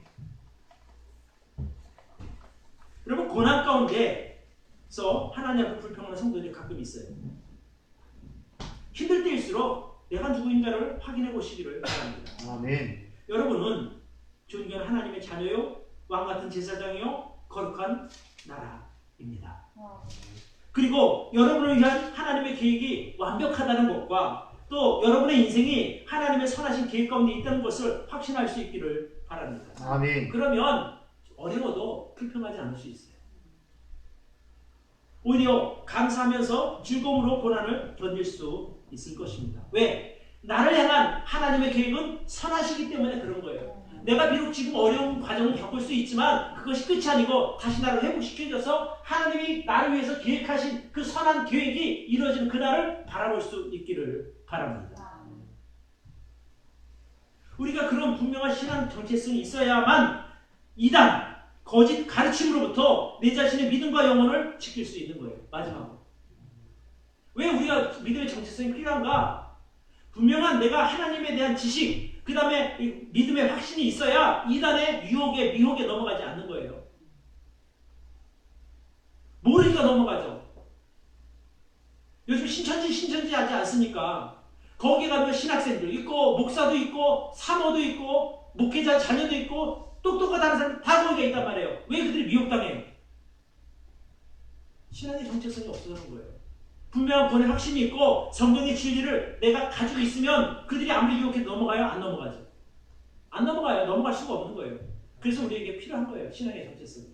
여러분 고난 가운데서 하나님 앞에 불평하는 성도들이 가끔 있어요. 힘들 때일수록 내가 누구인가를 확인해 보시기를 바랍니다. 아멘. 여러분은 존귀한 하나님의 자녀요 왕같은 제사장이요 거룩한 나라입니다. 그리고 여러분을 위한 하나님의 계획이 완벽하다는 것과 또 여러분의 인생이 하나님의 선하신 계획 가운데 있다는 것을 확신할 수 있기를 바랍니다. 아멘. 그러면 어려워도 불평하지 않을 수 있어요. 오히려 감사하면서 즐거움으로 고난을 견딜 수 있을 것입니다. 왜? 나를 향한 하나님의 계획은 선하시기 때문에 그런 거예요. 내가 비록 지금 어려운 과정을 겪을 수 있지만 그것이 끝이 아니고 다시 나를 회복시켜줘서 하나님이 나를 위해서 계획하신 그 선한 계획이 이루어지는 그날을 바라볼 수 있기를 바랍니다. 우리가 그런 분명한 신앙 정체성이 있어야만 이단, 거짓 가르침으로부터 내 자신의 믿음과 영혼을 지킬 수 있는 거예요. 마지막으로. 왜 우리가 믿음의 정체성이 필요한가? 분명한 내가 하나님에 대한 지식, 그 다음에 믿음의 확신이 있어야 이단의 유혹에 미혹에 넘어가지 않는 거예요. 모르니까 넘어가죠. 요즘 신천지 하지 않습니까? 거기에 가면 신학생들 있고 목사도 있고 사모도 있고 목회자 자녀도 있고 똑똑한 다른 사람 다 거기가 있단 말이에요. 왜 그들이 미혹당해요? 신앙의 정체성이 없어서는 거예요. 분명한 본의 확신이 있고 성경의 진리를 내가 가지고 있으면 그들이 아무리 유혹해도 넘어가요? 안 넘어가죠. 안 넘어가요. 넘어갈 수가 없는 거예요. 그래서 우리에게 필요한 거예요. 신앙의 정체성.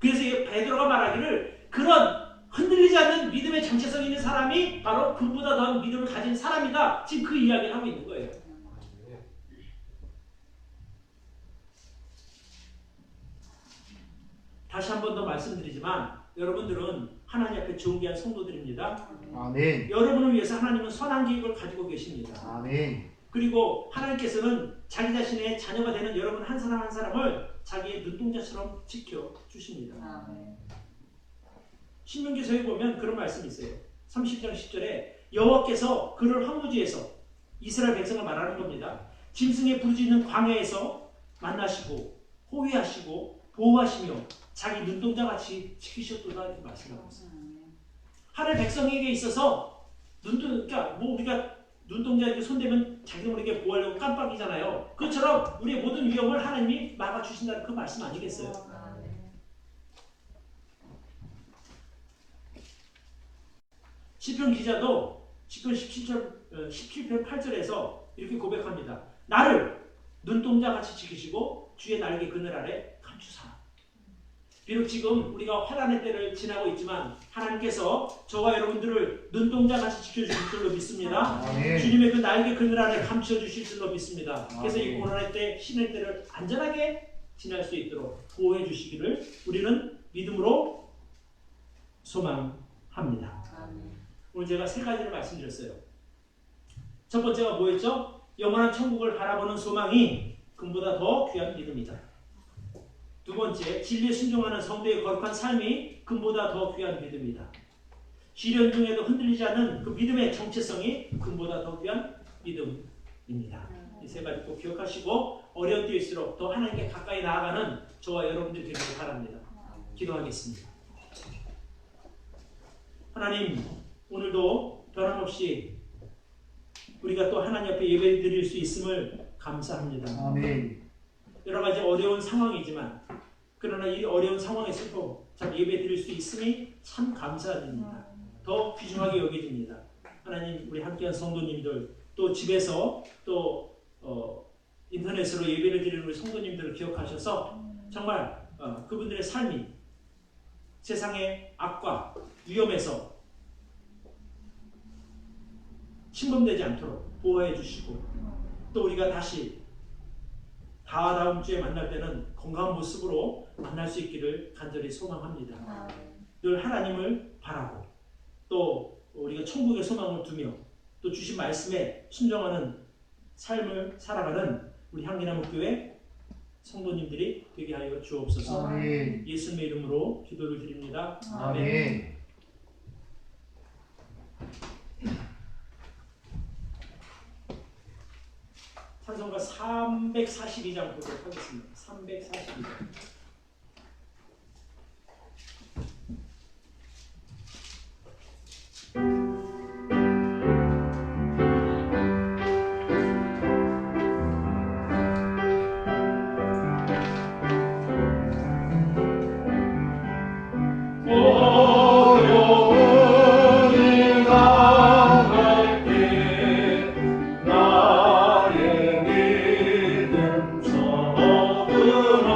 그래서 베드로가 말하기를 그런 흔들리지 않는 믿음의 정체성이 있는 사람이 바로 그보다 더한 믿음을 가진 사람이다. 지금 그 이야기를 하고 있는 거예요. 다시 한 번 더 말씀드리지만 여러분들은 하나님 앞에 존귀한 성도들입니다. 아멘. 여러분을 위해서 하나님은 선한 계획을 가지고 계십니다. 아멘. 그리고 하나님께서는 자기 자신의 자녀가 되는 여러분 한 사람 한 사람을 자기의 눈동자처럼 지켜주십니다. 신명기서에 보면 그런 말씀이 있어요. 30장 10절에 여호와께서 그를 황무지에서 이스라엘 백성을 말하는 겁니다. 짐승의 부르짖는 광야에서 만나시고 호위하시고 보호하시며 자기 눈동자같이 지키셨도다 이렇게 말씀하고 있어요. 하늘 백성에게 있어서 그러니까 뭐 우리가 눈동자 이렇게 손대면 자기 모르게 보호하려고 깜빡이잖아요. 그것처럼 우리의 모든 위험을 하나님이 막아주신다는 그 말씀 아니겠어요? 시편 기자도 시편 17편 8절에서 이렇게 고백합니다. 나를 눈동자같이 지키시고 주의 날개 그늘 아래 감추사. 비록 지금 우리가 환난의 때를 지나고 있지만 하나님께서 저와 여러분들을 눈동자같이 지켜주실 줄로 믿습니다. 아멘. 주님의 그 날개 그늘 아래 감춰주실 줄로 믿습니다. 그래서 이 아멘. 고난의 때 신의 때를 안전하게 지날 수 있도록 보호해 주시기를 우리는 믿음으로 소망합니다. 오늘 제가 세 가지를 말씀드렸어요. 첫 번째가 뭐였죠? 영원한 천국을 바라보는 소망이 금보다 더 귀한 믿음이다. 두 번째, 진리에 순종하는 성도의 거룩한 삶이 금보다 더 귀한 믿음이다. 시련 중에도 흔들리지 않는 그 믿음의 정체성이 금보다 더 귀한 믿음입니다. 이 세 가지 꼭 기억하시고 어려운 때일수록 더 하나님께 가까이 나아가는 저와 여러분들이 되기를 바랍니다. 기도하겠습니다. 하나님, 오늘도 변함없이 우리가 또 하나님 앞에 예배를 드릴 수 있음을 감사합니다. 아멘. 여러 가지 어려운 상황이지만 그러나 이 어려운 상황에서도 참 예배 드릴 수 있음이 참 감사드립니다. 더 귀중하게 여겨집니다. 하나님, 우리 함께한 성도님들 또 집에서 또 인터넷으로 예배를 드리는 우리 성도님들을 기억하셔서 정말 그분들의 삶이 세상의 악과 위험에서 침범되지 않도록 보호해 주시고 또 우리가 다시 다음 주에 만날 때는 건강한 모습으로 만날 수 있기를 간절히 소망합니다. 늘 하나님을 바라고 또 우리가 천국의 소망을 두며 또 주신 말씀에 순종하는 삶을 살아가는 우리 향기나무교회 성도님들이 되게 하여 주옵소서. 아멘. 예수님의 이름으로 기도를 드립니다. 아멘. 찬송가 342장 보도록 하겠습니다. 342장. 나의 믿음 저구나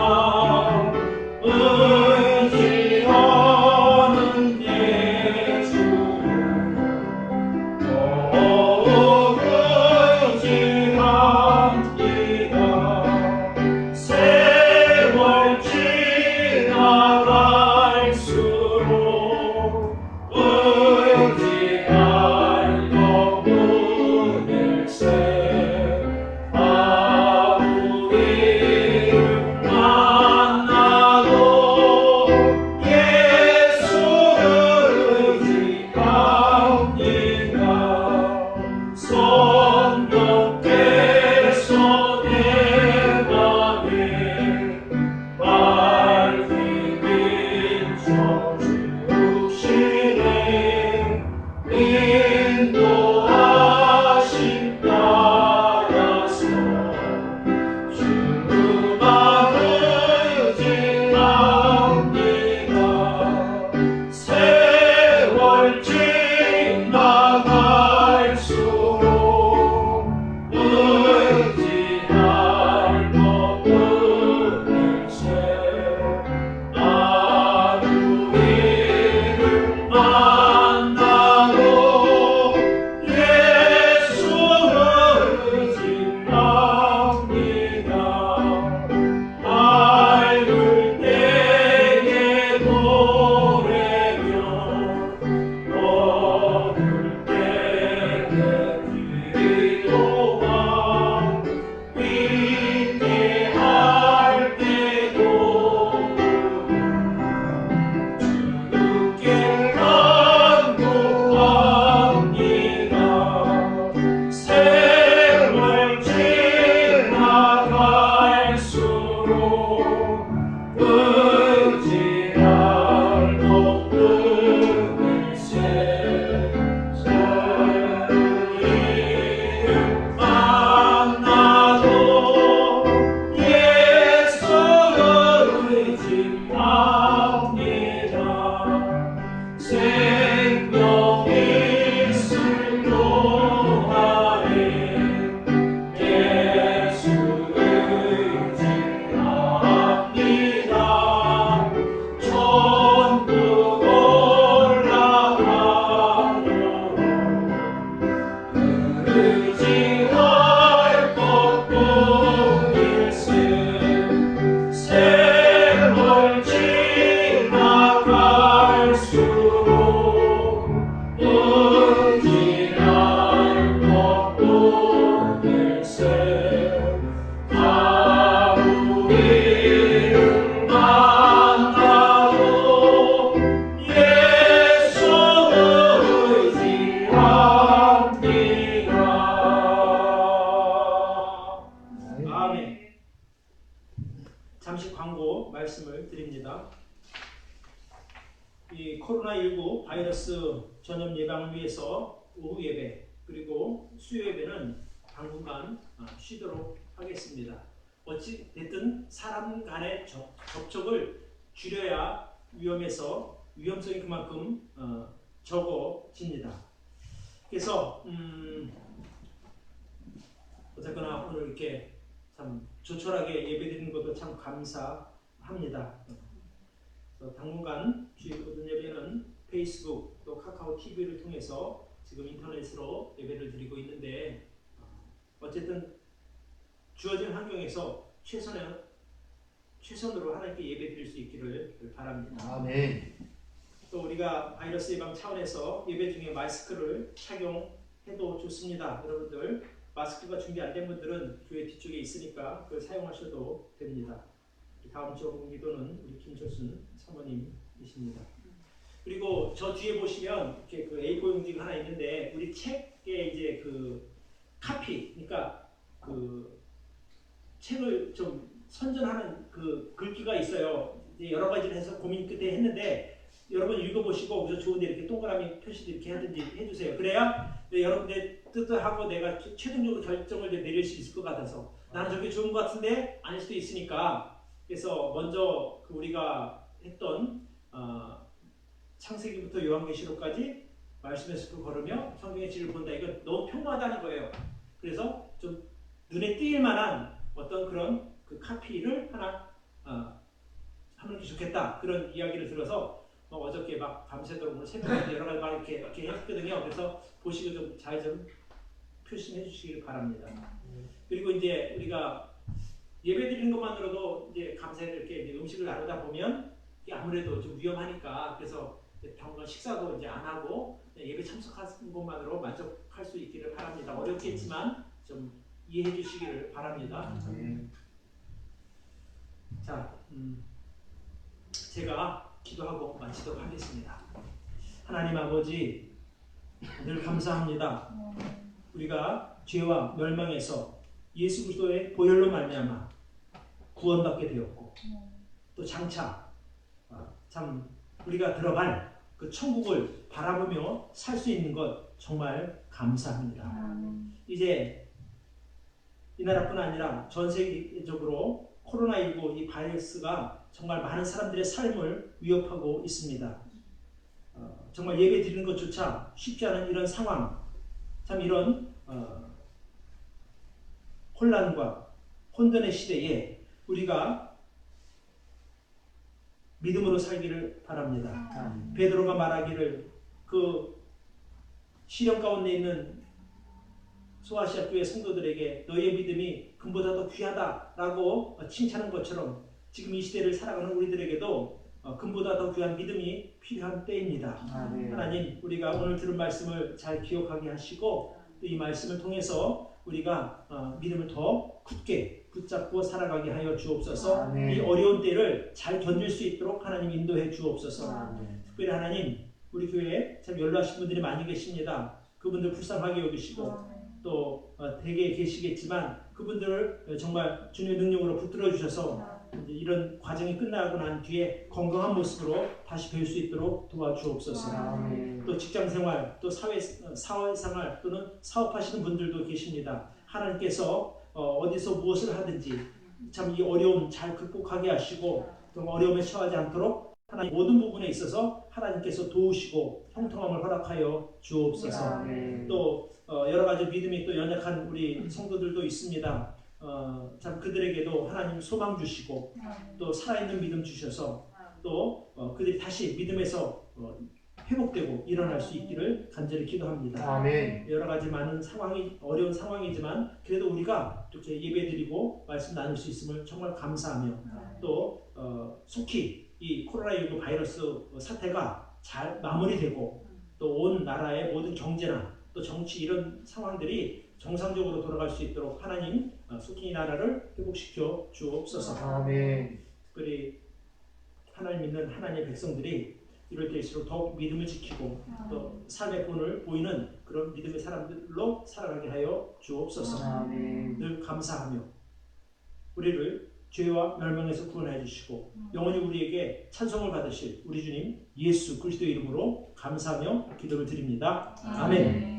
잠시 광고 말씀을 드립니다. 이 코로나19 바이러스 전염 예방을 위해서 오후 예배 그리고 수요 예배는 당분간 쉬도록 하겠습니다. 어찌 됐든 사람 간의 접촉을 줄여야 위험성이 그만큼 적어집니다. 그래서 어쨌거나 오늘 이렇게 참 조촐하게 예배드리는 것도 참 감사합니다. 당분간 주일 오전 예배는 페이스북 또 카카오 TV를 통해서 지금 인터넷으로 예배를 드리고 있는데 어쨌든 주어진 환경에서 최선으로 하나님께 예배 드릴 수 있기를 바랍니다. 아멘. 또 우리가 바이러스 예방 차원에서 예배 중에 마스크를 착용해도 좋습니다. 여러분들 마스크가 준비 안 된 분들은 교회 뒤쪽에 있으니까 그걸 사용하셔도 됩니다. 다음 주 기도는 우리 김철순 사모님이십니다. 그리고 저 뒤에 보시면 이렇게 그 A4 용지가 하나 있는데 우리 책에 이제 그 카피, 그러니까 그 책을 좀 선전하는 그 글귀가 있어요. 이제 여러 가지를 해서 고민 끝에 했는데 여러분 읽어보시고 그래서 좋은데 이렇게 동그라미 표시도 이렇게 하든지 해주세요. 그래야 여러분들 뜻을 하고 내가 최종적으로 결정을 내릴 수 있을 것 같아서 나는 저게 좋은 것 같은데 아닐 수도 있으니까 그래서 먼저 그 우리가 했던 창세기부터 요한계시록까지 말씀의 숲을 걸으며 성경의 질을 본다. 이거 너무 평범하다는 거예요. 그래서 좀 눈에 띄일 만한 어떤 그런 그 카피를 하나 하는 게 좋겠다. 그런 이야기를 들어서 어저께 막 밤새도록 오늘 새벽에 여러 가지 막 이렇게 했거든요. 그래서 보시고 좀 잘 좀 표시해 주시길 바랍니다. 그리고 이제 우리가 예배 드리는 것만으로도 이제 감사해서 이렇게 이제 음식을 나누다 보면 이게 아무래도 좀 위험하니까 그래서 당분간 식사도 이제 안 하고 예배 참석하는 것만으로 만족할 수 있기를 바랍니다. 어렵겠지만 좀 이해해 주시기를 바랍니다. 자, 제가 기도하고 마치도록 하겠습니다. 하나님 아버지, 늘 감사합니다. 우리가 죄와 멸망에서 예수 그리스도의 보혈로 말미암아 구원받게 되었고 또 장차 참 우리가 들어갈 그 천국을 바라보며 살 수 있는 것 정말 감사합니다. 이제 이 나라뿐 아니라 전 세계적으로 코로나19 이 바이러스가 정말 많은 사람들의 삶을 위협하고 있습니다. 정말 예배 드리는 것조차 쉽지 않은 이런 상황, 참 이런 혼란과 혼돈의 시대에 우리가 믿음으로 살기를 바랍니다. 베드로가 말하기를 그 시련 가운데 있는 소아시아 교회 성도들에게 너희의 믿음이 금보다 더 귀하다라고 칭찬한 것처럼 지금 이 시대를 살아가는 우리들에게도 금보다 더 귀한 믿음이 필요한 때입니다. 하나님, 우리가 오늘 들은 말씀을 잘 기억하게 하시고 또 이 말씀을 통해서 우리가 믿음을 더 굳게 붙잡고 살아가게 하여 주옵소서. 이 어려운 때를 잘 견딜 수 있도록 하나님 인도해 주옵소서. 특별히 하나님, 우리 교회에 참 연로하신 분들이 많이 계십니다. 그분들 불쌍하게 여기시고 또 대개 계시겠지만 그분들을 정말 주님의 능력으로 붙들어 주셔서 이제 이런 과정이 끝나고 난 뒤에 건강한 모습으로 다시 뵐 수 있도록 도와주옵소서. 아멘. 또 직장생활, 또 사회생활 또는 사업하시는 분들도 계십니다. 하나님께서 어디서 무엇을 하든지 참 이 어려움 잘 극복하게 하시고 또 어려움에 처하지 않도록 하나님 모든 부분에 있어서 하나님께서 도우시고 형통함을 허락하여 주옵소서. 아멘. 또 여러 가지 믿음이 또 연약한 우리 성도들도 있습니다. 참 그들에게도 하나님 소망 주시고 또 살아있는 믿음 주셔서 또 그들이 다시 믿음에서 회복되고 일어날 수 있기를 간절히 기도합니다. 아멘. 여러 가지 많은 상황이 어려운 상황이지만 그래도 우리가 이렇게 예배드리고 말씀 나눌 수 있음을 정말 감사하며 또 속히 이 코로나19 바이러스 사태가 잘 마무리되고 또 온 나라의 모든 경제나 또 정치 이런 상황들이 정상적으로 돌아갈 수 있도록 하나님 속히 이 나라를 회복시켜 주옵소서. 아멘. 우리 하나님 믿는 하나님의 백성들이 이럴 때일수록 더욱 믿음을 지키고 또 삶의 본을 보이는 그런 믿음의 사람들로 살아가게 하여 주옵소서. 아멘. 늘 감사하며 우리를 죄와 멸망에서 구원해 주시고 영원히 우리에게 찬송을 받으실 우리 주님 예수 그리스도의 이름으로 감사하며 기도를 드립니다. 아멘.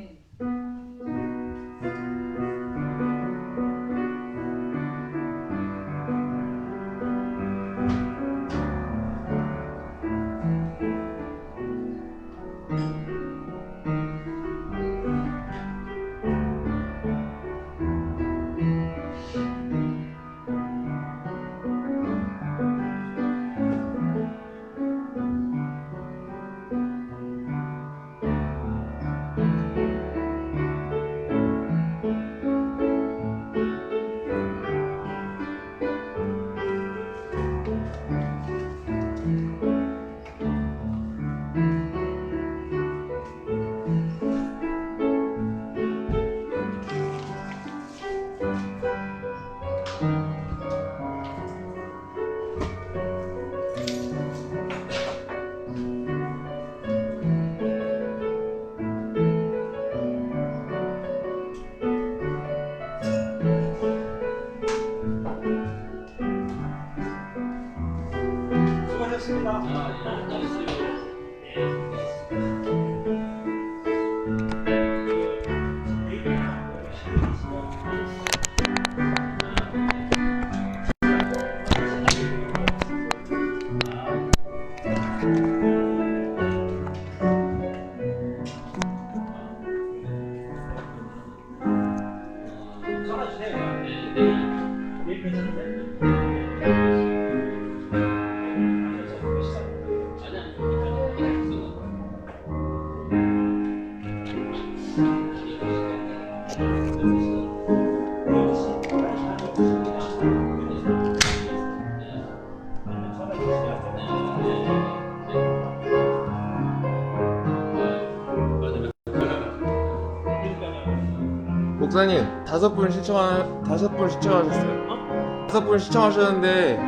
목사님 5분 신청하셨어요. 5분 신청하셨는데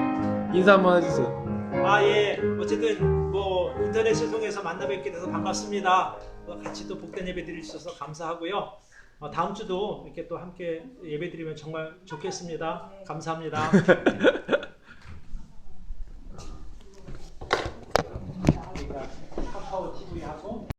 인사 한번 해주세요. 예. 어쨌든 뭐 인터넷을 통해서 만나 뵙게 돼서 반갑습니다. 같이 또 복된 예배 드릴 수 있어서 감사하고요. 다음 주도 이렇게 또 함께 예배 드리면 정말 좋겠습니다. 감사합니다.